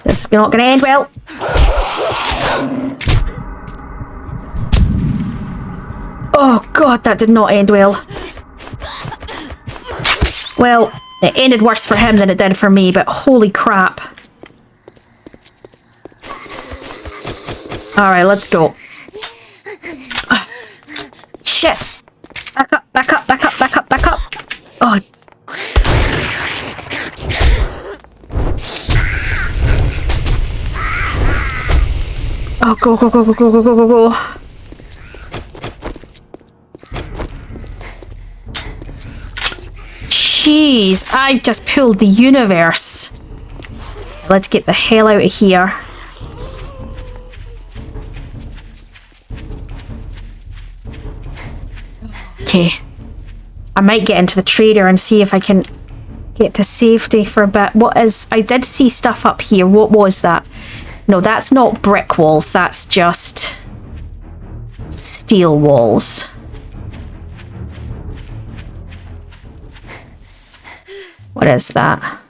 This is not going to end well. Oh, God, that did not end well. Well, it ended worse for him than it did for me, but holy crap. Alright, let's go. Shit! Back up, back up, back up, back up, back up! Oh. Oh, go, go, go, go, go, go, go, go, go. Jeez, I just pulled the universe. Let's get the hell out of here. Okay. I might get into the trader and see if I can get to safety for a bit. What is... I did see stuff up here. What was that? No, that's not brick walls. That's just steel walls. What is that?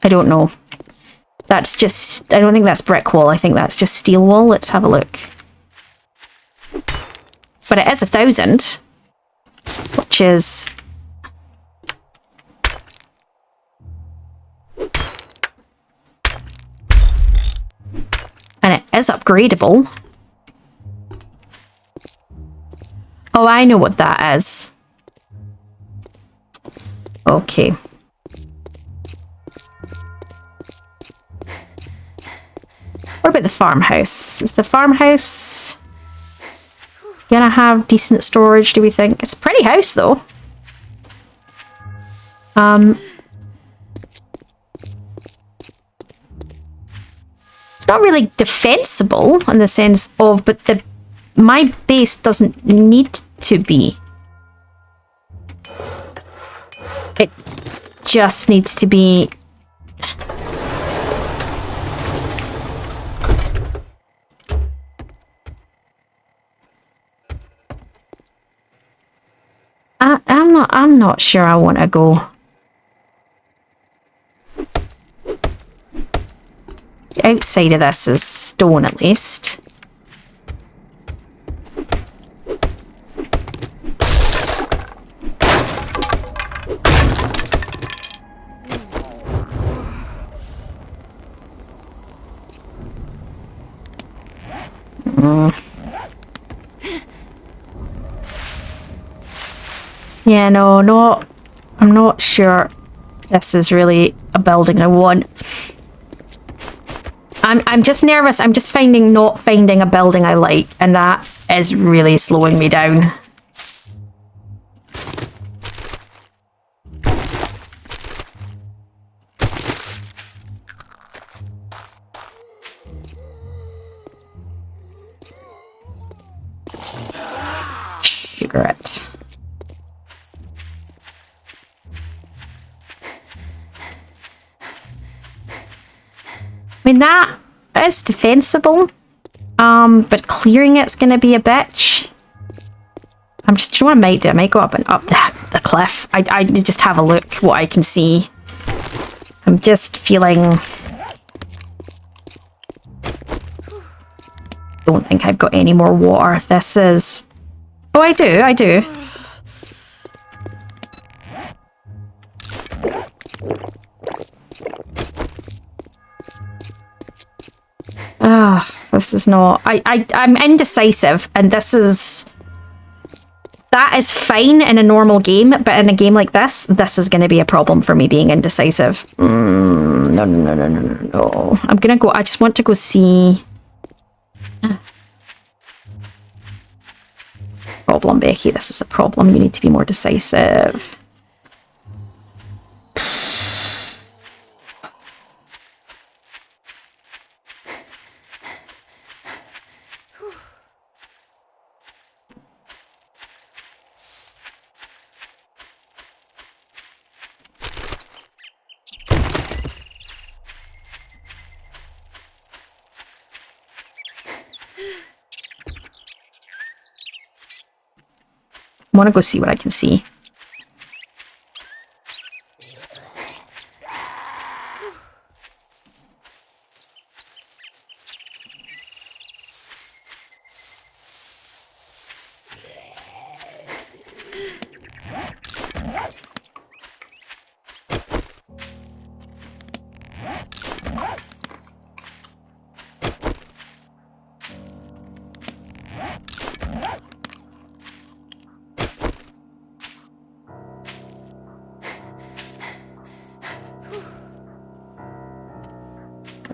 I don't know. That's just... I don't think that's brick wall. I think that's just steel wall. Let's have a look. But it is 1,000, which is... And it is upgradable. Oh, I know what that is. Okay. What about the farmhouse? Is the farmhouse gonna have decent storage, do we think? It's a pretty house, though. It's not really defensible in the sense of, but the my base doesn't need to be. It just needs to be... I'm not sure I want to go. Outside of this is stone, at least. Yeah, no, I'm not sure this is really a building I want. I'm just nervous. I'm just not finding a building I like, and that is really slowing me down. Cigarette. I mean, that is defensible, but clearing it's going to be a bitch. I'm just, do you know what I might do? I might go up and up the cliff. I just have a look what I can see. I'm just feeling... Don't think I've got any more water. This is... Oh, I do. This is not... I'm indecisive, and this is... That is fine in a normal game, but in a game like this is going to be a problem for me being indecisive. No. I'm going to go... I just want to go see... Problem, Becky. This is a problem. You need to be more decisive. I want to go see what I can see.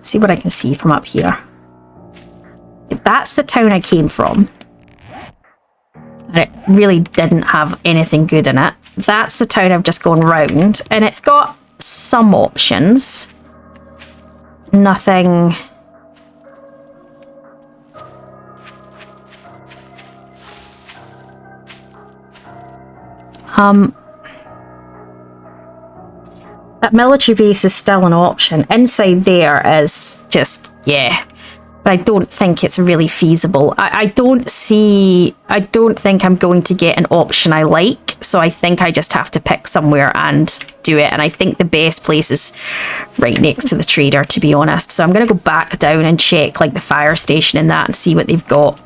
See what I can see from up here. If that's the town I came from, and it really didn't have anything good in it, that's the town I've just gone round, and it's got some options. Nothing... That military base is still an option. Inside there is just, yeah. But I don't think it's really feasible. I don't think I'm going to get an option I like. So I think I just have to pick somewhere and do it. And I think the best place is right next to the trader, to be honest. So I'm going to go back down and check like the fire station and that and see what they've got.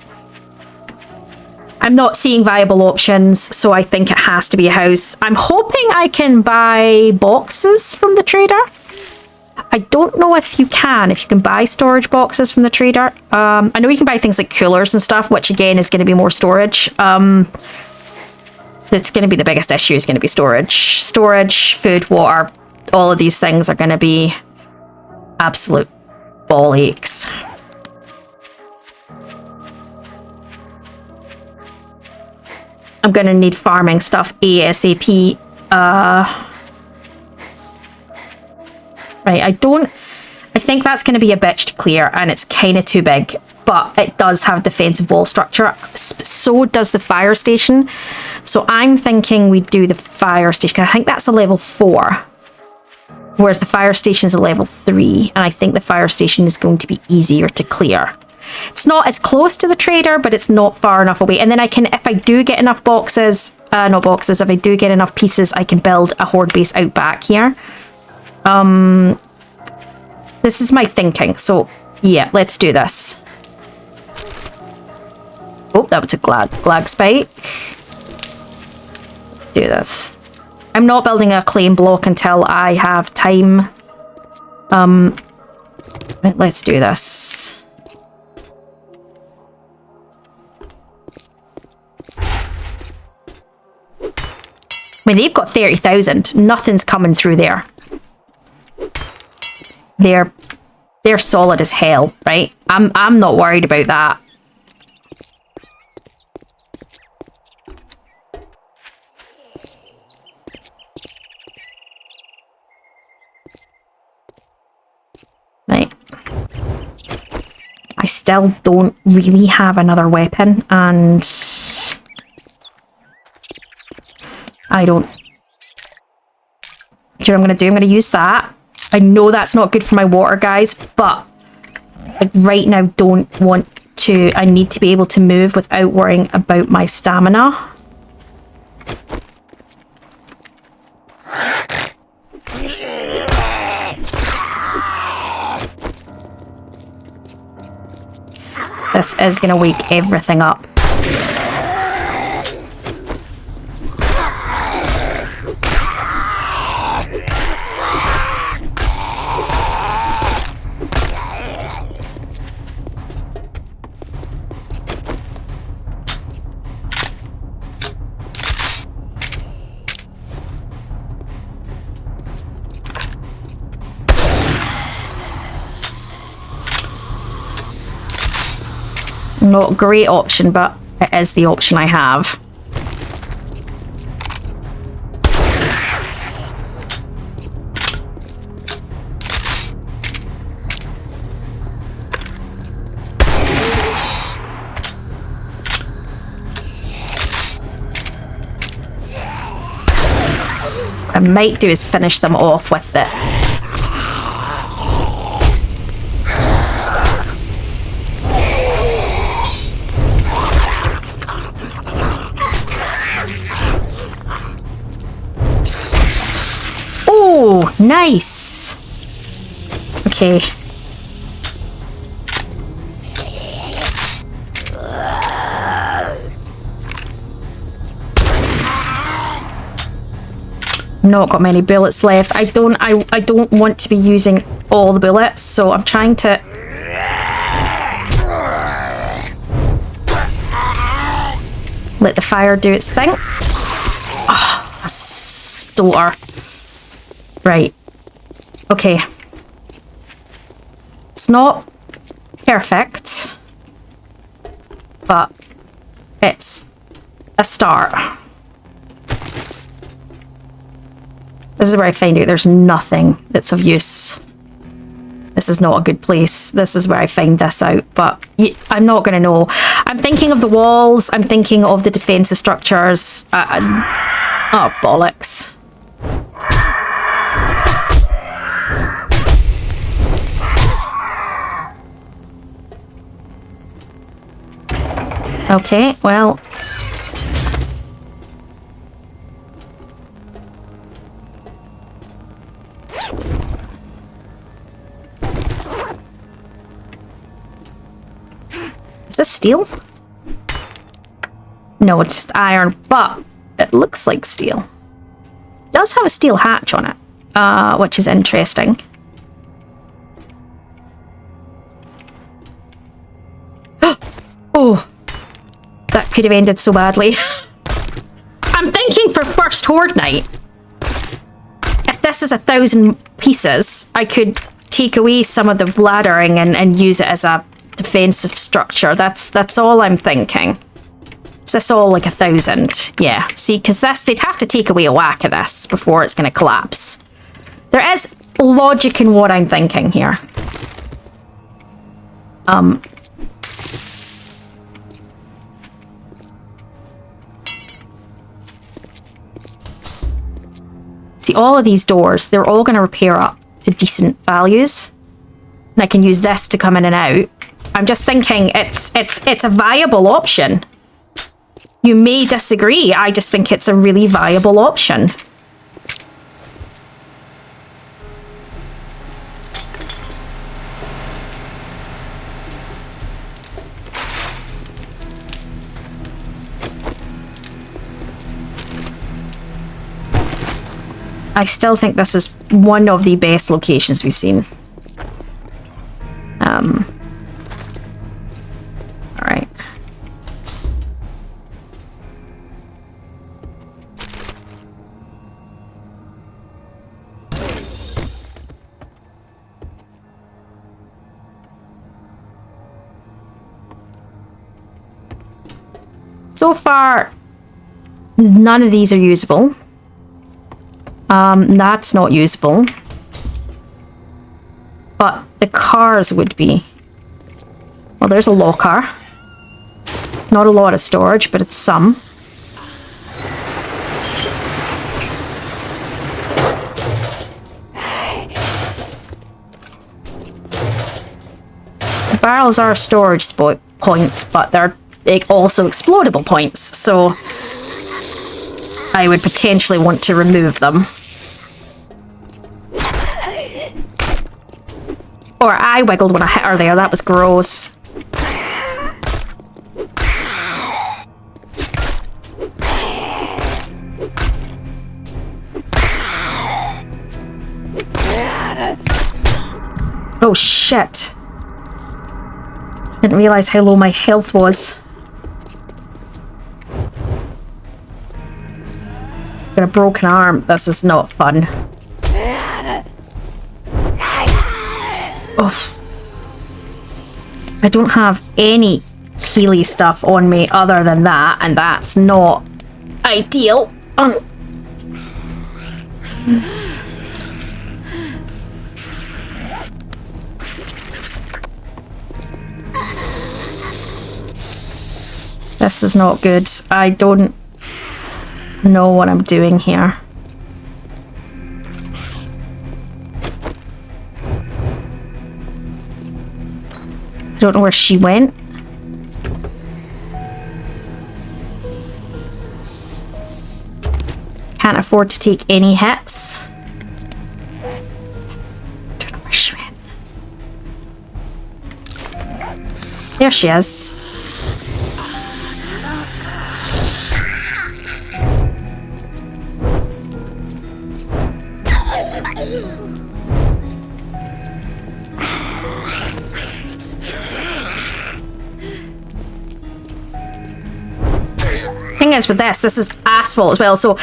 I'm not seeing viable options, so I think it has to be a house. I'm hoping I can buy boxes from the trader. I don't know if you can buy storage boxes from the trader. I know you can buy things like coolers and stuff, which again is going to be more storage. It's going to be the biggest issue is going to be storage. Storage, food, water, all of these things are going to be absolute ball aches. I'm going to need farming stuff ASAP. Right, I think that's going to be a bitch to clear, and it's kind of too big. but it does have defensive wall structure. So does the fire station. So I'm thinking we do the fire station, 'cause I think that's a level 4. Whereas the fire station is a level 3, and I think the fire station is going to be easier to clear. It's not as close to the trader, but it's not far enough away. And then I can, if I do get enough boxes, not boxes, if I do get enough pieces, I can build a horde base out back here. This is my thinking. So yeah, let's do this. Oh, that was a glag spike. Let's do this. I'm not building a claim block until I have time. Let's do this. I mean, they've got 30,000. Nothing's coming through there. They're solid as hell, right? I'm not worried about that. Right. I still don't really have another weapon, and I don't... Do you know what I'm going to do? I'm going to use that. I know that's not good for my water, guys, but like, right now don't want to... I need to be able to move without worrying about my stamina. This is going to wake everything up. Not a great option, but it is the option I have. What I might do is finish them off with it. Oh, nice. Okay. Not got many bullets left. I don't want to be using all the bullets, so I'm trying to let the fire do its thing. Oh, a store. Right. Okay. It's not perfect, but it's a start. This is where I find out there's nothing that's of use. This is not a good place. This is where I find this out, but I'm not going to know. I'm thinking of the walls. I'm thinking of the defensive structures. Oh, bollocks. Okay, well... Is this steel? No, it's just iron, but it looks like steel. It does have a steel hatch on it, which is interesting. Oh, that could have ended so badly. I'm thinking for first Horde Night, if this is 1,000 pieces, I could take away some of the laddering and use it as a defensive structure. That's all I'm thinking. Is this all like 1,000? Yeah, see, because this, they'd have to take away a whack of this before it's going to collapse. There is logic in what I'm thinking here. See, all of these doors, they're all going to repair up to decent values. And I can use this to come in and out. I'm just thinking it's a viable option. You may disagree. I just think it's a really viable option. I still think this is one of the best locations we've seen. Alright. So far, none of these are usable. That's not usable. But the cars would be. Well, there's a locker. Not a lot of storage, but it's some. The barrels are storage points, but they're also explodable points, so I would potentially want to remove them. Or I wiggled when I hit her there. That was gross. Oh shit. Didn't realize how low my health was. Got a broken arm. This is not fun. Oh. I don't have any Healy stuff on me other than that, and that's not ideal. This is not good. I don't know what I'm doing here. I don't know where she went. Can't afford to take any hits. Don't know where she went. There she is. Thing is with this is asphalt as well, so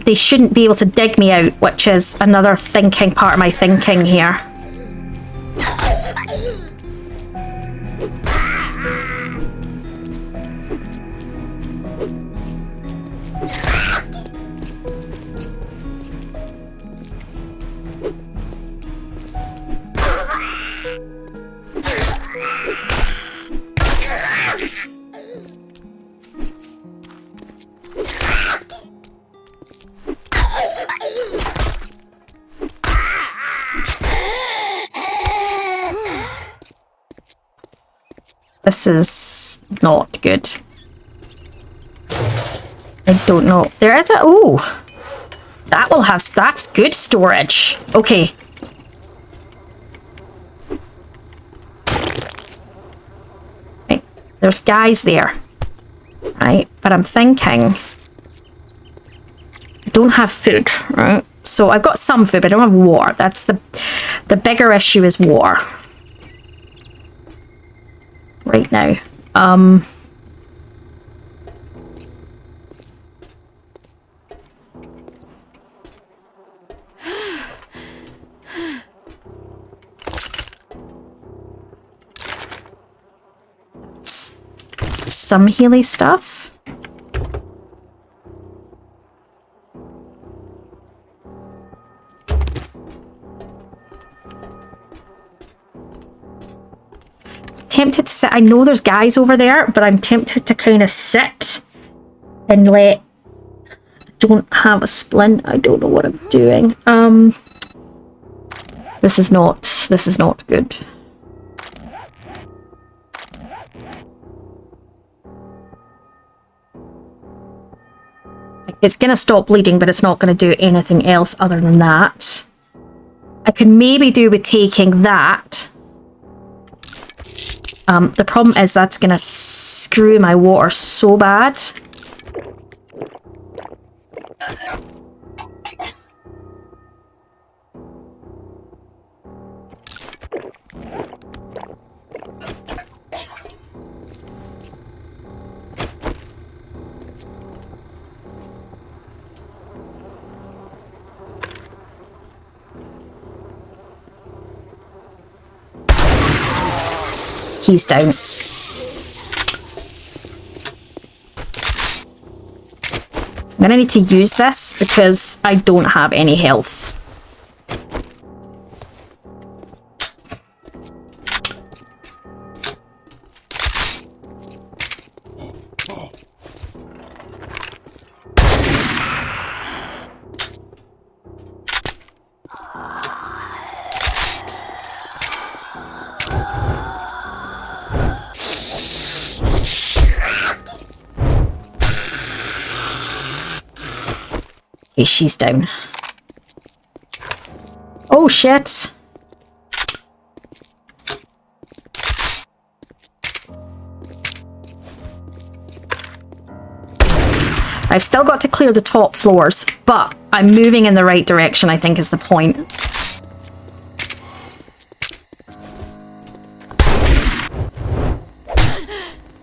they shouldn't be able to dig me out, which is another thinking part of my thinking here. This is not good. I don't know. There is a... Ooh. That will have... That's good storage. Okay. Right. There's guys there. Right. But I'm thinking... I don't have food. Right. So I've got some food, but I don't have water. That's the bigger issue is water. Right now. Some Healy stuff. Tempted to sit. I know there's guys over there, but I'm tempted to kind of sit and let don't have a splint. I don't know what I'm doing. This is not good. It's gonna stop bleeding, but it's not gonna do anything else other than that. I could maybe do with taking that. The problem is that's gonna screw my water so bad. He's down. I'm gonna need to use this because I don't have any health. Okay, she's down. Oh shit! I've still got to clear the top floors, but I'm moving in the right direction, I think is the point.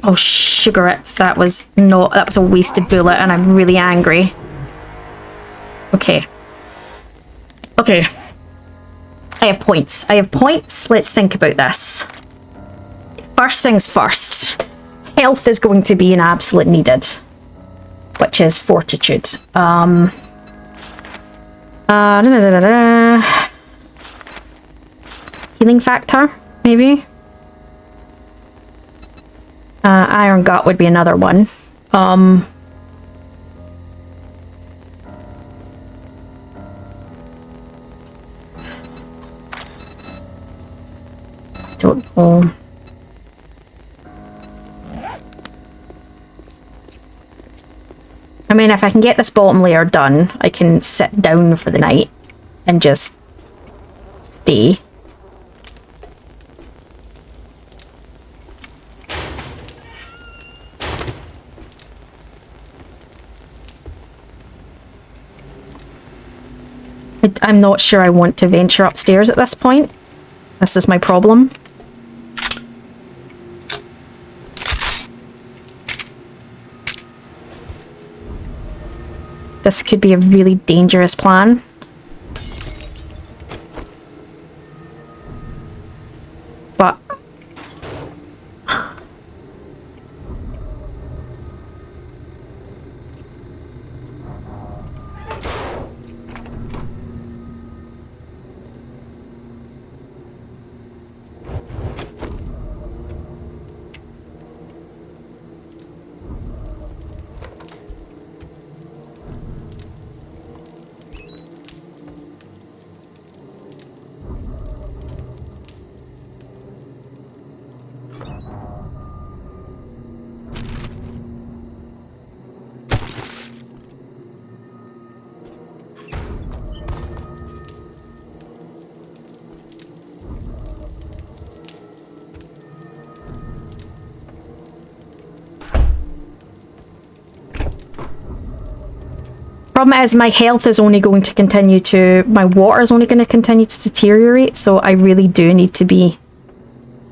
Oh sugar it, that was a wasted bullet and I'm really angry. Okay. Okay. I have points. I have points. Let's think about this. First things first. Health is going to be an absolute needed. Which is fortitude. Healing factor, maybe? Iron gut would be another one. Don't know. I mean, if I can get this bottom layer done, I can sit down for the night and just stay. I'm not sure I want to venture upstairs at this point. This is my problem. This could be a really dangerous plan. But problem is my health is only going to continue to, my water is only going to continue to deteriorate, so I really do need to be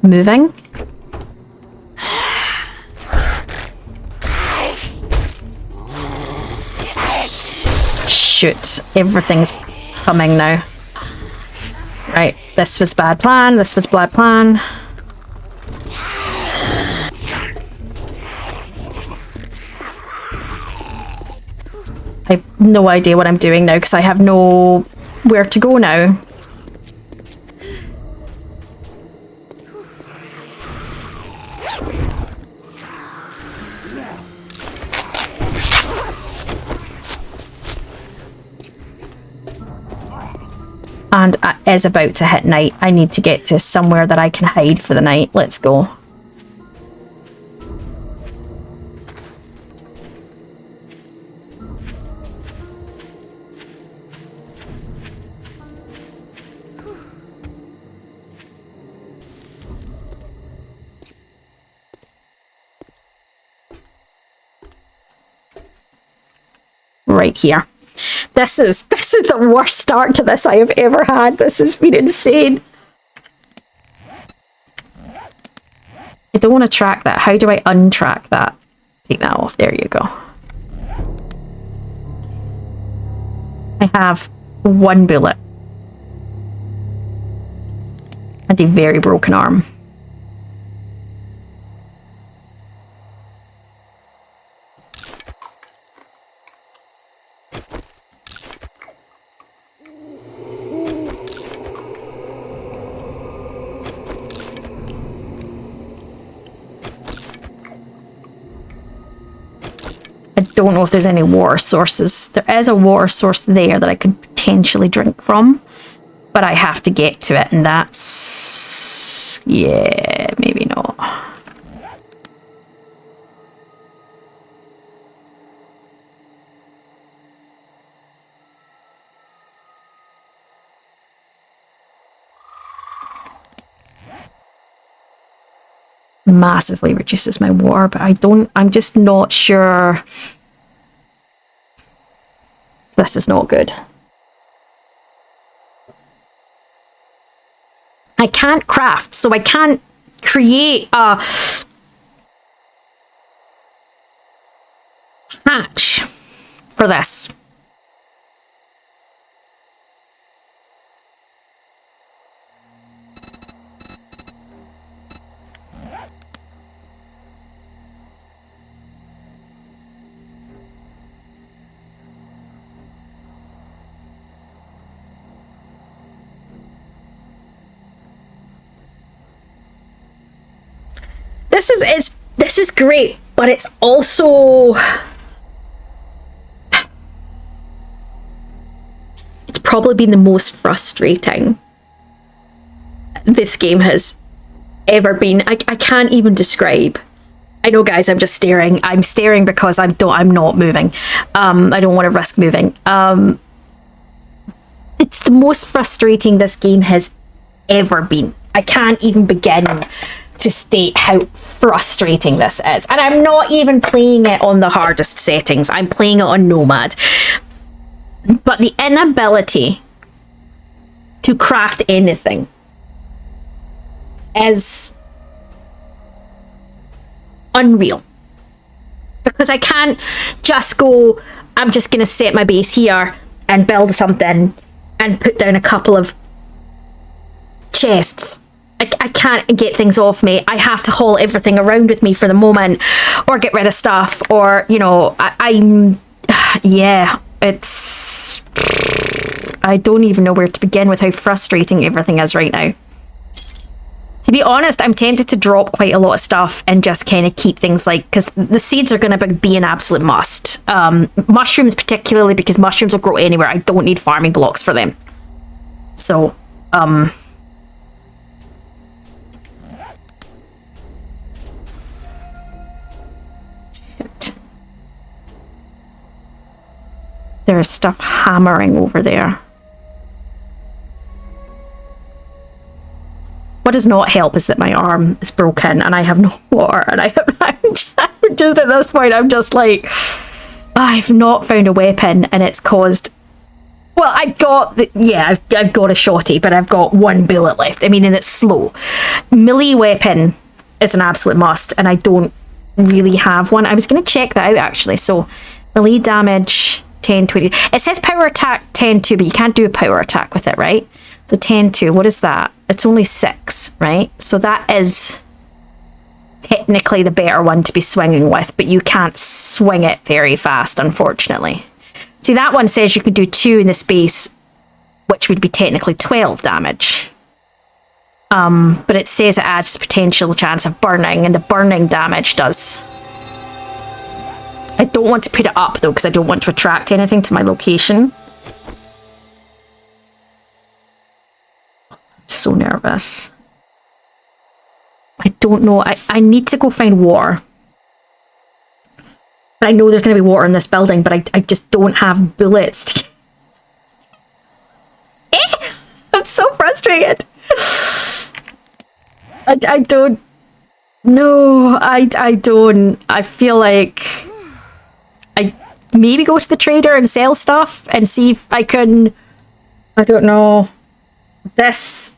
moving. Shoot, everything's coming now. Right, this was bad plan, this was bad plan. I have no idea what I'm doing now because I have nowhere to go now. And it is about to hit night. I need to get to somewhere that I can hide for the night. Let's go. Right here. This is the worst start to this I have ever had. This has been insane. I don't want to track that. How do I untrack that? Take that off. There you go. I have one bullet. And a very broken arm. Don't know if there's any water sources. There is a water source there that I could potentially drink from, but I have to get to it, and that's... yeah, maybe not. Massively reduces my water, but I'm just not sure. This is not good. I can't craft, so I can't create a hatch for this. This is great, but it's also... it's probably been the most frustrating this game has ever been. I can't even describe. I know, guys, I'm just staring. I'm staring because I'm not moving. I don't want to risk moving. It's the most frustrating this game has ever been. I can't even begin to state how frustrating this is. And I'm not even playing it on the hardest settings. I'm playing it on Nomad. But the inability to craft anything is unreal. Because I can't just go, I'm just going to set my base here and build something and put down a couple of chests. I can't get things off me. I have to haul everything around with me for the moment, or get rid of stuff, or, you know, yeah, it's... I don't even know where to begin with how frustrating everything is right now. To be honest, I'm tempted to drop quite a lot of stuff and just kind of keep things like... because the seeds are going to be an absolute must. Mushrooms particularly, because mushrooms will grow anywhere. I don't need farming blocks for them. So, there's stuff hammering over there. What does not help is that my arm is broken and I have no water, and I'm just at this point, I'm just like, I've not found a weapon, and it's caused... well, I've got I've got a shotty, but I've got one bullet left. I mean, and it's slow. Melee weapon is an absolute must, and I don't really have one. I was going to check that out, actually. So, melee damage... 10, 20. It says power attack 10, 2, but you can't do a power attack with it, right? So 10, 2, what is that? It's only 6, right? So that is technically the better one to be swinging with, but you can't swing it very fast, unfortunately. See, that one says you can do 2 in the space, which would be technically 12 damage. But it says it adds potential chance of burning, and the burning damage does... I don't want to put it up, though, because I don't want to attract anything to my location. so nervous. I don't know. I need to go find water. I know there's going to be water in this building, but I just don't have bullets. I'm so frustrated. I don't. No, I don't. I feel like I maybe go to the trader and sell stuff and see if I can. I don't know. There's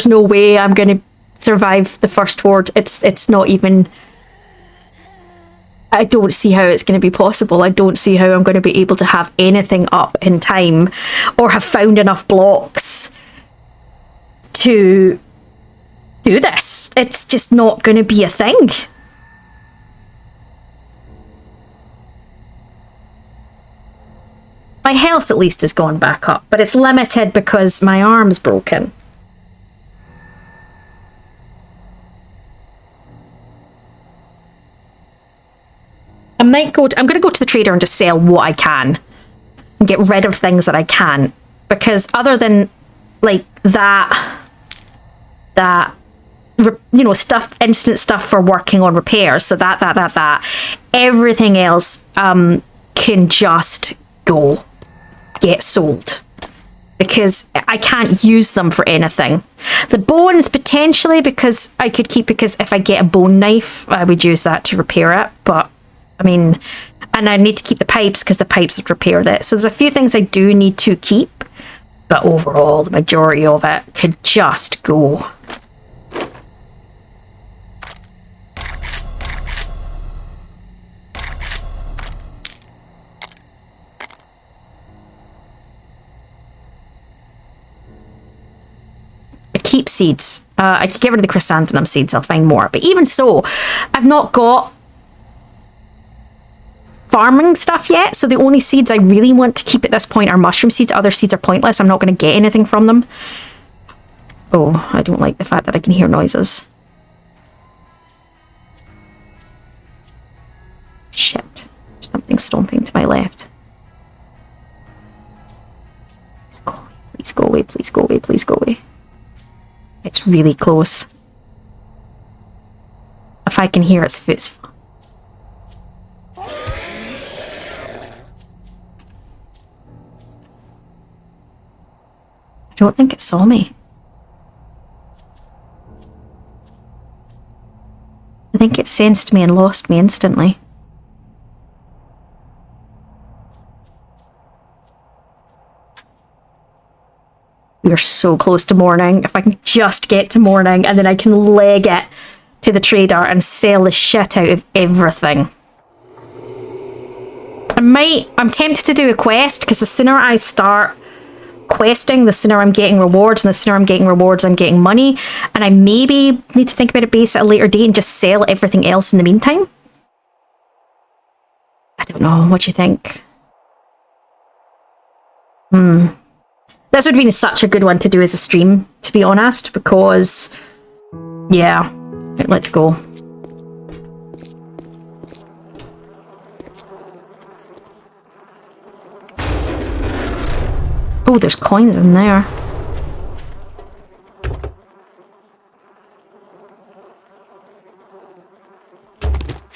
no way I'm going to survive the first horde. It's not even. I don't see how it's going to be possible. I don't see how I'm going to be able to have anything up in time or have found enough blocks to do this. It's just not going to be a thing. My health at least has gone back up, but it's limited because my arm's broken. I'm going to go to the trader and just sell what I can and get rid of things that I can, because other than like that you know, instant stuff for working on repairs, so that everything else can just get sold, because I can't use them for anything. The bones potentially, because I could keep, because if I get a bone knife I would use that to repair it, but I mean, and I need to keep the pipes because the pipes would repair that. So there's a few things I do need to keep, but overall the majority of it could just go. I keep seeds. I could get rid of the chrysanthemum seeds, I'll find more. But even so, I've not got farming stuff yet, so the only seeds I really want to keep at this point are mushroom seeds. Other seeds are pointless. I'm not going to get anything from them. Oh, I don't like the fact that I can hear noises. Shit. There's something stomping to my left. Please go away, please go away, please go away, please go away. It's really close. If I can hear its footsteps. I don't think it saw me. I think it sensed me and lost me instantly. We are so close to morning. If I can just get to morning and then I can leg it to the trader and sell the shit out of everything. I'm tempted to do a quest, because the sooner I start questing, the sooner I'm getting rewards, and the sooner I'm getting rewards, I'm getting money, and I maybe need to think about a base at a later date and just sell everything else in the meantime. I don't know, what do you think? This would have been such a good one to do as a stream, to be honest, because yeah, let's go. Oh, there's coins in there.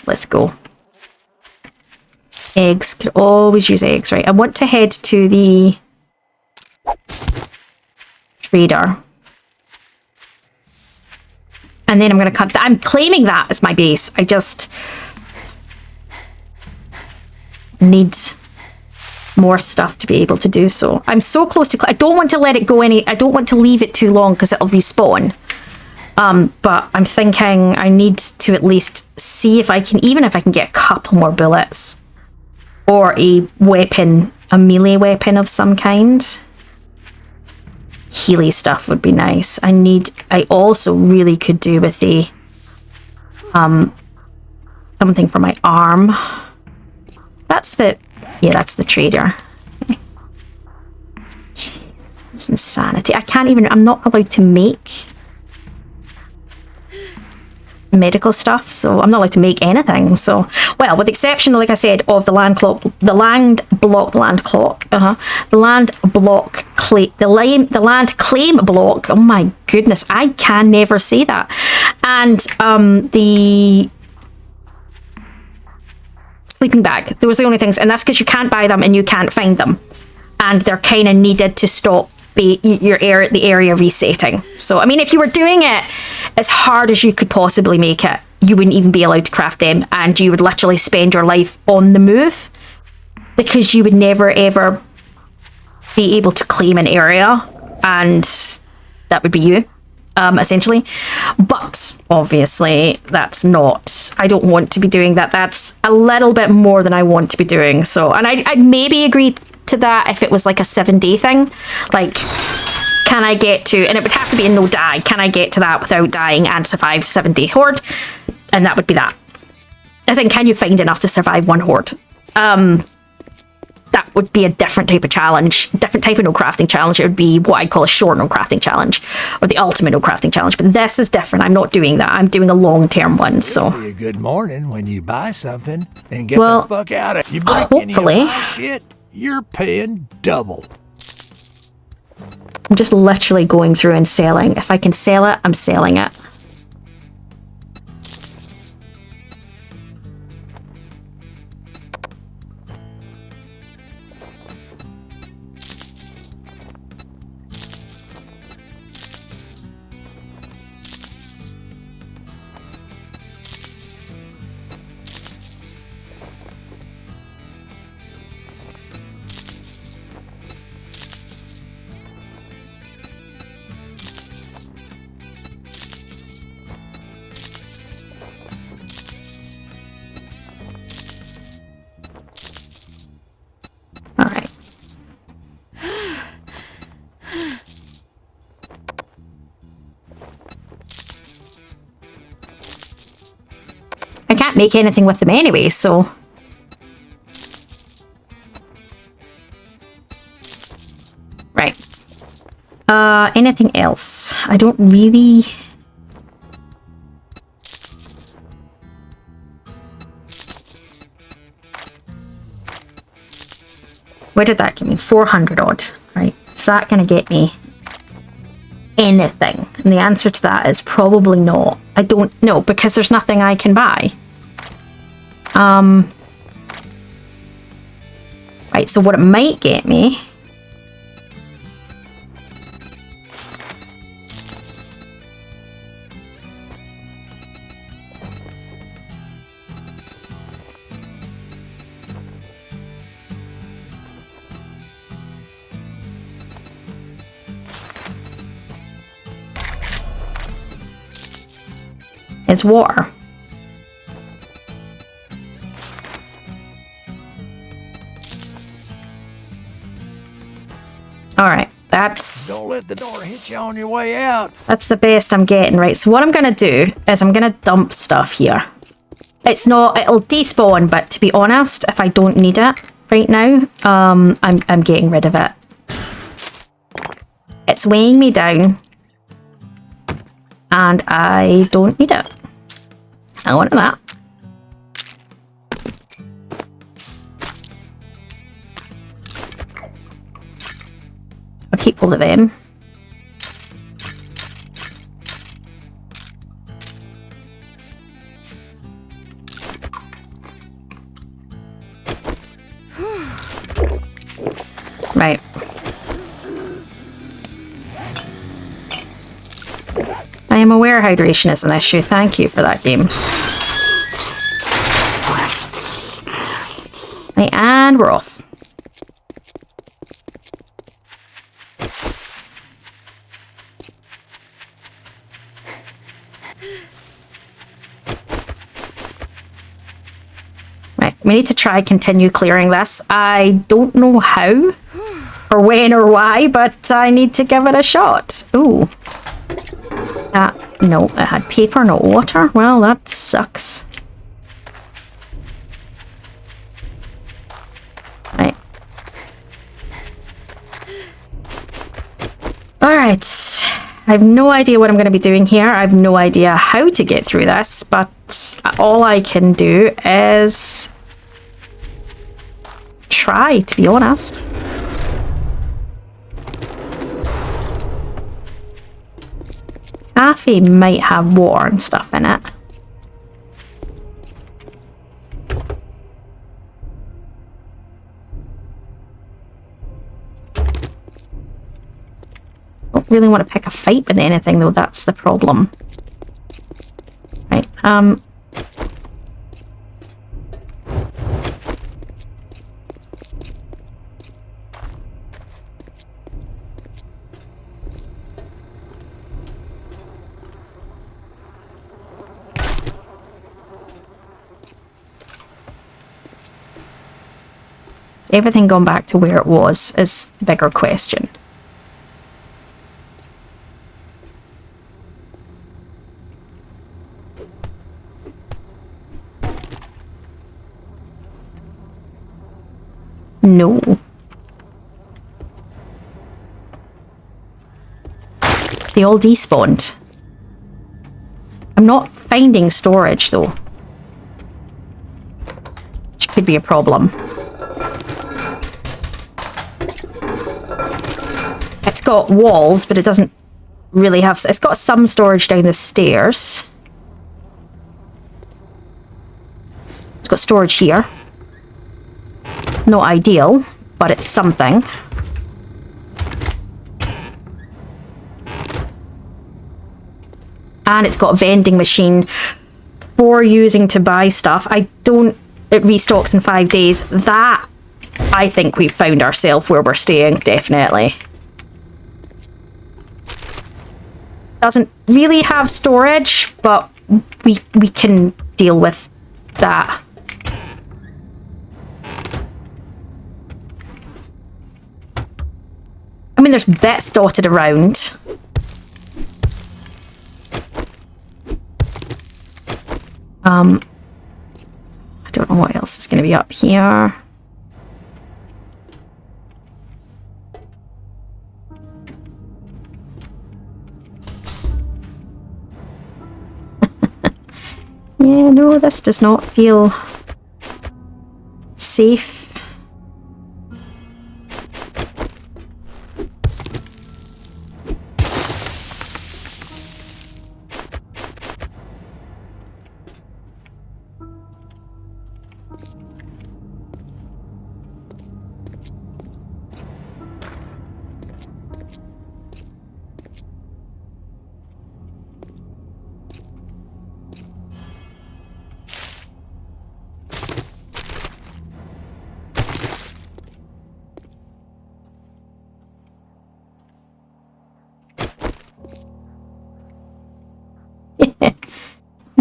Let's go. Eggs. Could always use eggs, right? I want to head to the trader. And then I'm going to cut... I'm claiming that as my base. I just need more stuff to be able to do so. I'm so close to... I don't want to let it go any... I don't want to leave it too long because it'll respawn. But I'm thinking I need to at least see if I can... Even if I can get a couple more bullets. Or a weapon. A melee weapon of some kind. Healy stuff would be nice. I also really could do with the... something for my arm. That's the... Yeah, that's the trader. Okay. Jeez, it's insanity. I can't even... I'm not allowed to make medical stuff, so I'm not allowed to make anything. So, well, with the exception, like I said, of the land block, the land claim block. Oh my goodness, I can never say that. And the sleeping bag. Those are the only things, and that's because you can't buy them and you can't find them, and they're kind of needed to stop the area resetting. So, I mean, if you were doing it as hard as you could possibly make it, you wouldn't even be allowed to craft them, and you would literally spend your life on the move because you would never ever be able to claim an area, and that would be you. Essentially. But obviously that's not, I don't want to be doing that. That's a little bit more than I want to be doing. So, and I'd maybe agree to that if it was like a 7-day thing. Like, can I get to, and it would have to be a no die, can I get to that without dying and survive 7-day horde? And that would be that. As in, can you find enough to survive one horde? That would be a different type of challenge, different type of no crafting challenge. It would be what I'd call a short no crafting challenge, or the ultimate no crafting challenge. But this is different. I'm not doing that. I'm doing a long-term one. So it'll be a good morning when you buy something and get the fuck out of it. You break hopefully. Any of my shit, you're paying double. I'm just literally going through and selling. If I can sell it, I'm selling it. I can't make anything with them anyway, so... Right. Anything else? I don't really... Where did that get me? 400 odd. Right. Is that going to get me anything? And the answer to that is probably not. I don't know, because there's nothing I can buy. Right, so what it might get me is water. Alright, that's... Don't let the door hit you on your way out. That's the best I'm getting, right? So what I'm going to do is I'm going to dump stuff here. It's not... It'll despawn, but to be honest, if I don't need it right now, I'm getting rid of it. It's weighing me down. And I don't need it. I want that. I'll keep all of them. Right. I am aware hydration is an issue. Thank you for that, game. Right, and we're off. Right, we need to try continue clearing this. I don't know how, or when, or why, but I need to give it a shot. Ooh. No, it had paper, not water. Well, that sucks. Right. Alright. I have no idea what I'm going to be doing here. I have no idea how to get through this, but all I can do is try, to be honest. Cafe might have water and stuff in it. Don't really want to pick a fight with anything though, that's the problem. Right, is everything gone back to where it was is the bigger question. No. They all despawned. I'm not finding storage though. Which could be a problem. It's got walls, but it doesn't really have... It's got some storage down the stairs. It's got storage here. Not ideal, but it's something. And it's got a vending machine for using to buy stuff. It restocks in 5 days. That, I think we've found ourselves where we're staying, definitely. Doesn't really have storage, but we can deal with that. I mean, there's bits dotted around. I don't know what else is going to be up here. Yeah, no, this does not feel safe.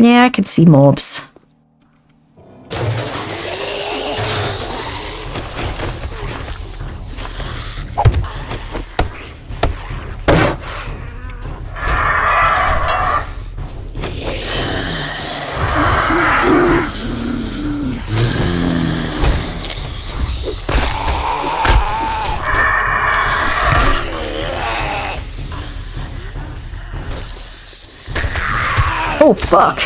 Yeah, I could see mobs. Oh, fuck.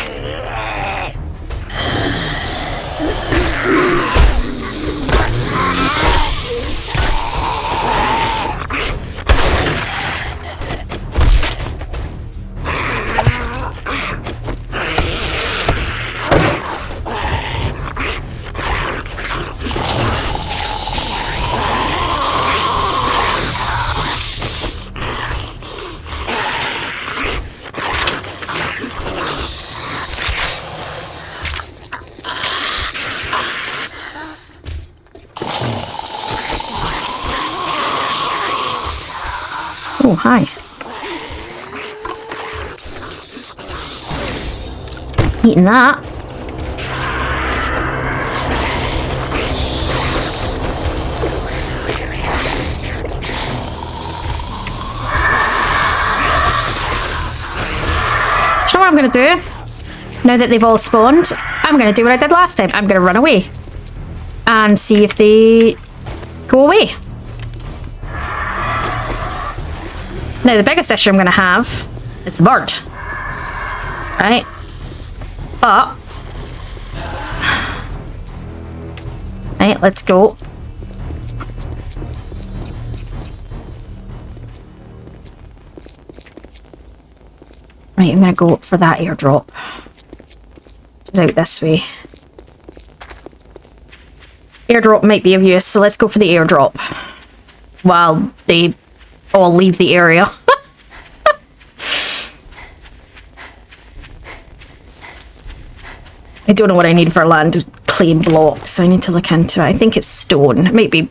Oh, hi. Eating that. Do you know what I'm going to do? Now that they've all spawned, I'm going to do what I did last time. I'm going to run away and see if they go away. Now, the biggest issue I'm going to have is the bird. Right? But... Right, let's go. Right, I'm going to go for that airdrop. It's out this way. Airdrop might be of use, so let's go for the airdrop. While they all leave the area. I don't know what I need for land claim blocks, so I need to look into it. I think it's stone. It might be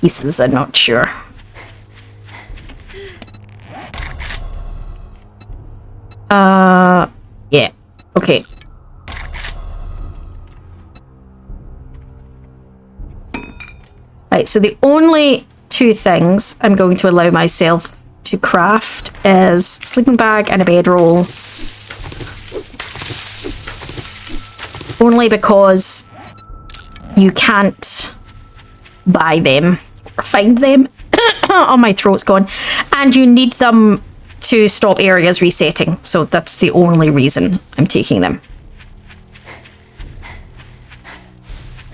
pieces, I'm not sure. Yeah. Okay. Right, so the only two things I'm going to allow myself to craft is sleeping bag and a bedroll. Only because you can't buy them or find them. Oh, my throat's gone. And you need them to stop areas resetting. So that's the only reason I'm taking them.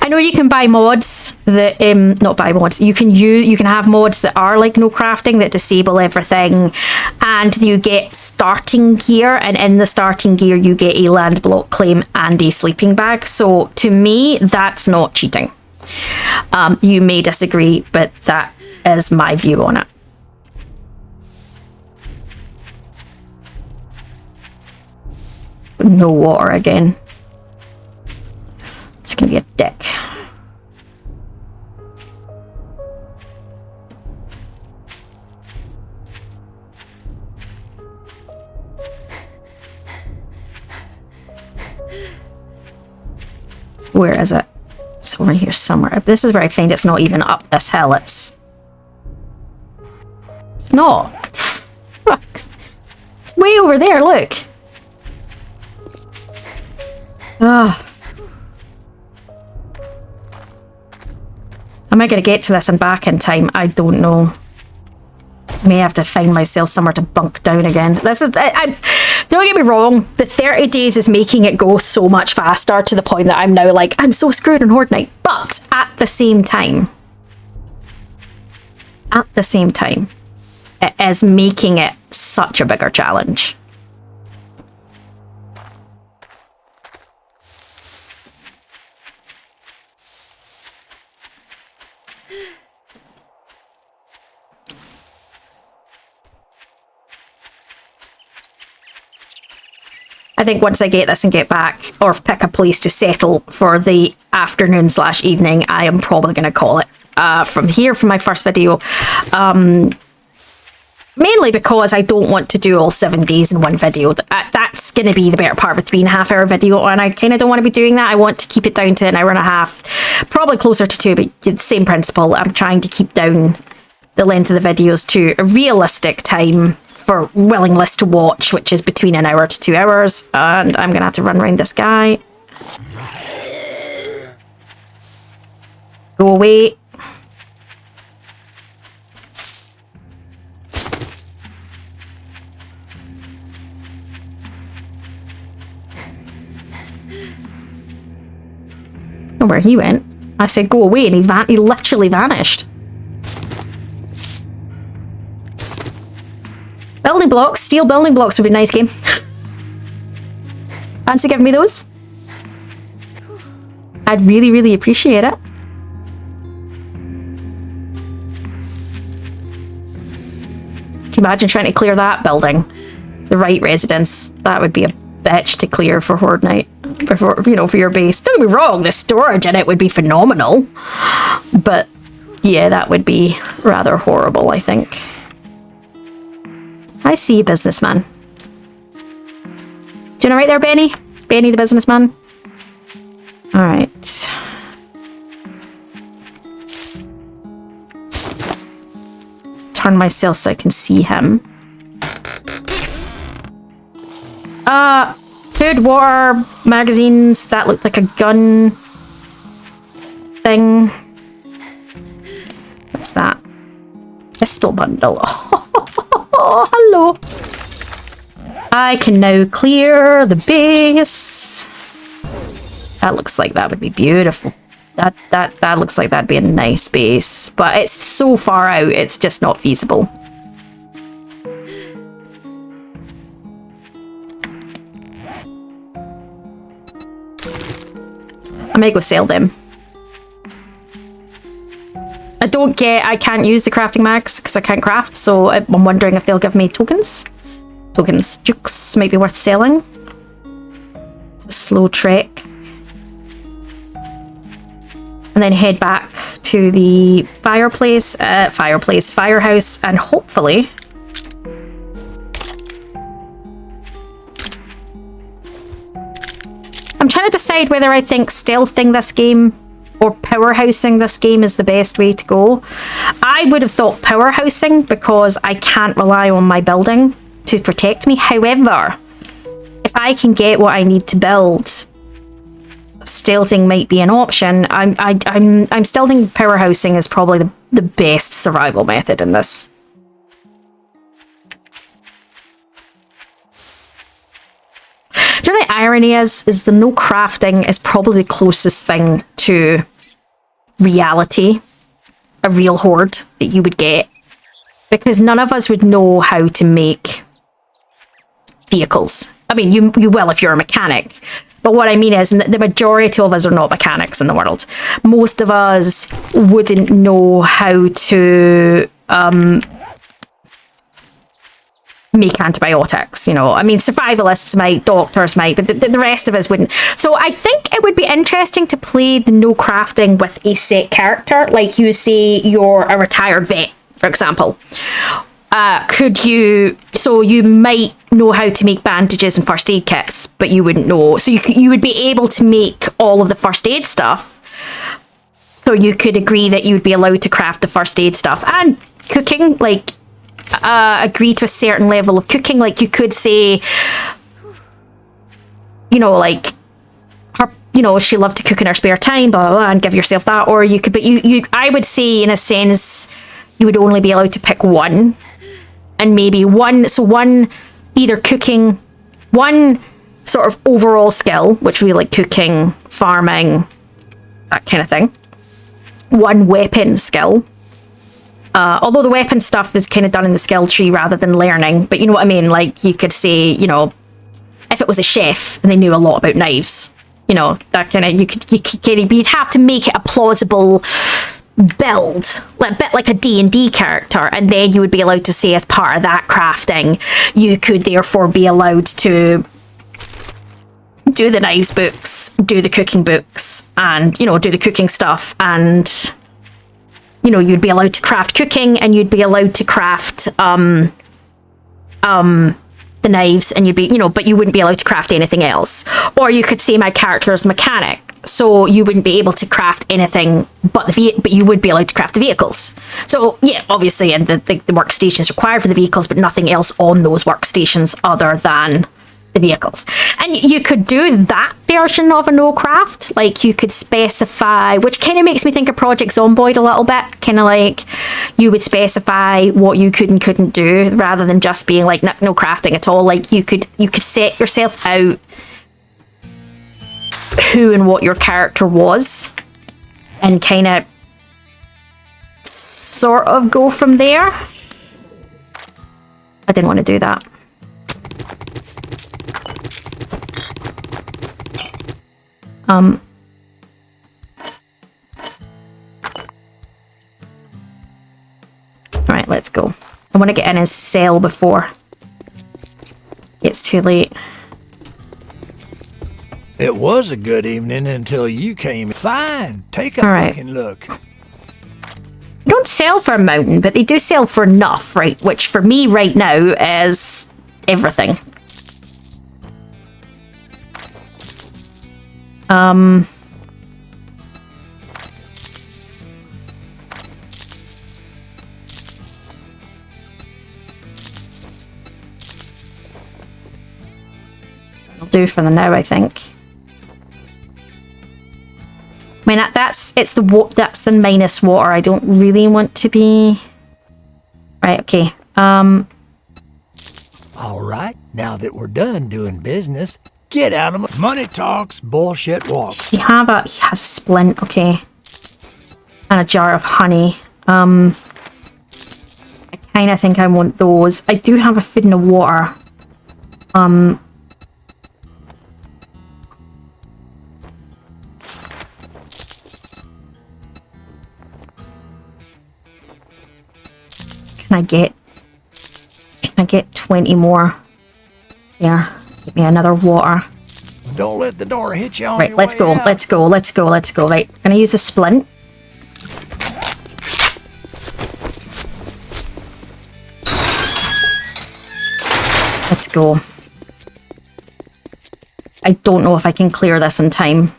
I know you can buy mods that not buy mods. You can have mods that are like no crafting that disable everything, and you get starting gear, and in the starting gear you get a land block claim and a sleeping bag. So to me, that's not cheating. You may disagree, but that is my view on it. No water again. It's gonna be a dick. Where is it? It's over here somewhere. This is where I find it's not even up this hill. It's not. Fuck. It's way over there, look. Ugh. Am I going to get to this and back in time? I don't know. May have to find myself somewhere to bunk down again. This is... don't get me wrong, the 30 days is making it go so much faster to the point that I'm now like, I'm so screwed on Horde Night. But at the same time, it is making it such a bigger challenge. I think once I get this and get back, or pick a place to settle for the afternoon/evening, I am probably going to call it from here for my first video. Mainly because I don't want to do all 7 days in one video. That's going to be the better part of a 3.5 hour video, and I kind of don't want to be doing that. I want to keep it down to an hour and a half, probably closer to 2, but same principle. I'm trying to keep down the length of the videos to a realistic time for willingness to watch, which is between an hour to 2 hours. And I'm gonna have to run around this guy. Go away. Oh, where he went. I said go away and he literally vanished. Building blocks, steel building blocks would be a nice game. Fancy giving me those? I'd really, really appreciate it. Can you imagine trying to clear that building? The right residence. That would be a bitch to clear for Horde Night. For, you know, for your base. Don't get me wrong, the storage in it would be phenomenal. But yeah, that would be rather horrible, I think. I see you, businessman. Do you know right there, Benny? Benny the businessman? Alright. Turn myself so I can see him. Food, water, magazines. That looked like a gun thing. What's that? Pistol bundle. Hello. I can now clear the base. That looks like that would be beautiful. That looks like that'd be a nice base, but it's so far out, it's just not feasible. I may go sell them. I can't use the crafting mags because I can't craft, so I'm wondering if they'll give me tokens. Tokens. Jukes might be worth selling. It's a slow trek. And then head back to the firehouse, and hopefully... I'm trying to decide whether I think stealthing this game or powerhousing this game is the best way to go. I would have thought powerhousing because I can't rely on my building to protect me. However, if I can get what I need to build, stealthing might be an option. I'm still thinking powerhousing is probably the best survival method in this. Do you know the irony is the no crafting is probably the closest thing to reality, a real horde that you would get, because none of us would know how to make vehicles. I mean, you will if you're a mechanic, but what I mean is the majority of us are not mechanics in the world. Most of us wouldn't know how to make antibiotics, you know. I mean, survivalists might, doctors might, but the rest of us wouldn't. So I think it would be interesting to play the no crafting with a set character. Like, you say you're a retired vet, for example. So you might know how to make bandages and first aid kits, but you wouldn't know. So you would be able to make all of the first aid stuff. So you could agree that you'd be allowed to craft the first aid stuff. And cooking, like, agree to a certain level of cooking. Like, you could say, you know, like, her, you know, she loved to cook in her spare time, blah, blah, blah, and give yourself that. Or you could, but I would say, in a sense, you would only be allowed to pick one. And maybe one either cooking, one sort of overall skill, which would be like cooking, farming, that kind of thing. One weapon skill. Although the weapon stuff is kind of done in the skill tree rather than learning. But you know what I mean? Like, you could say, you know, if it was a chef and they knew a lot about knives, you know, that kind of, you'd have to make it a plausible build, like a bit like a D&D character, and then you would be allowed to say, as part of that crafting, you could therefore be allowed to do the knives books, do the cooking books, and, you know, do the cooking stuff, and, you know, you'd be allowed to craft cooking, and you'd be allowed to craft the knives, and you'd be, you know, but you wouldn't be allowed to craft anything else. Or you could say my character is a mechanic, so you wouldn't be able to craft anything but you would be allowed to craft the vehicles. So yeah, obviously, and the workstations required for the vehicles, but nothing else on those workstations other than the vehicles. And you could do that version of a no craft. Like, you could specify, which kind of makes me think of Project Zomboid a little bit, kind of like you would specify what you could and couldn't do rather than just being like no crafting at all. Like, you could set yourself out who and what your character was and kind of sort of go from there. I didn't want to do that. Right, let's go. I want to get in and sell before it's too late. It was a good evening until you came. Fine, take a fucking look. They don't sell for a mountain, but they do sell for enough, right? Which for me right now is everything. It'll do for the now, I think. I mean, that's the minus water. I don't really want to be... Right, okay. All right, now that we're done doing business, get out of my... Money talks, bullshit walks. He has a splint, okay. And a jar of honey. I kind of think I want those. I do have a food and a water. Can I get 20 more? There. Give me another water. Don't let the door hit you on Right, your let's way go, out. let's go, let's go, let's go. Right, I'm gonna use a splint. Let's go. I don't know if I can clear this in time.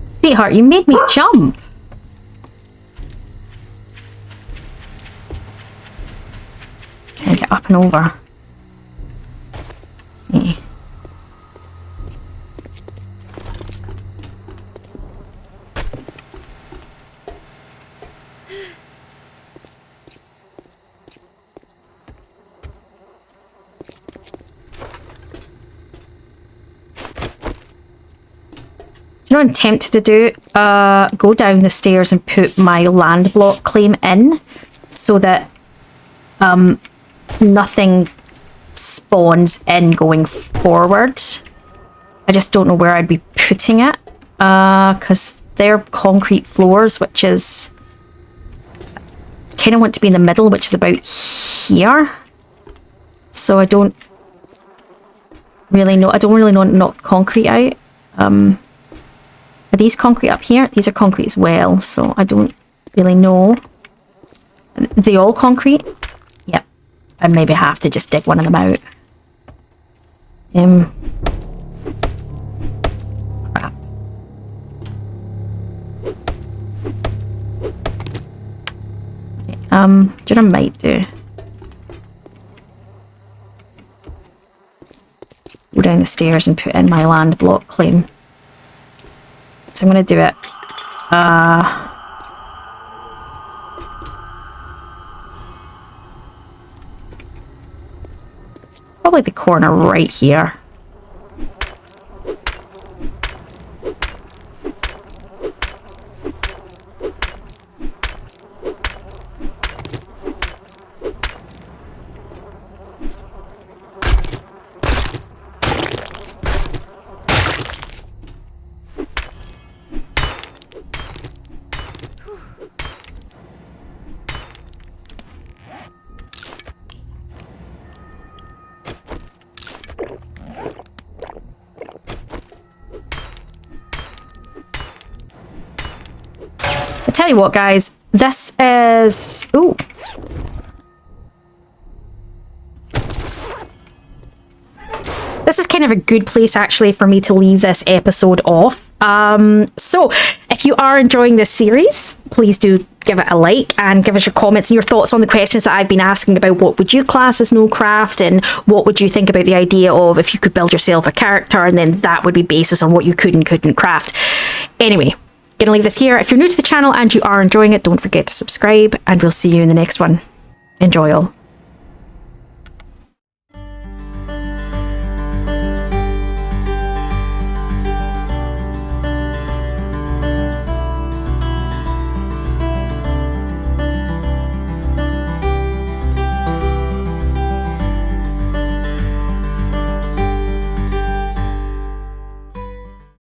Sweetheart, you made me jump. Can I get up and over? Okay. You know what I'm tempted to do? Go down the stairs and put my land block claim in so that nothing spawns in going forward. I just don't know where I'd be putting it because they're concrete floors, which is kind of want to be in the middle, which is about here. So I don't really know. I don't really know to knock concrete out. Are these concrete up here? These are concrete as well, so I don't really know. Are they all concrete? Yep. I maybe have to just dig one of them out. Crap. Okay, do you know what I might do? Go down the stairs and put in my land block claim. So I'm going to do it. Probably the corner right here. Tell you what, guys, this is... Ooh. This is kind of a good place, actually, for me to leave this episode off. So, if you are enjoying this series, please do give it a like and give us your comments and your thoughts on the questions that I've been asking about what would you class as no craft and what would you think about the idea of if you could build yourself a character and then that would be basis on what you could and couldn't craft. Anyway, gonna leave this here. If you're new to the channel and you are enjoying it, don't forget to subscribe and we'll see you in the next one. Enjoy all.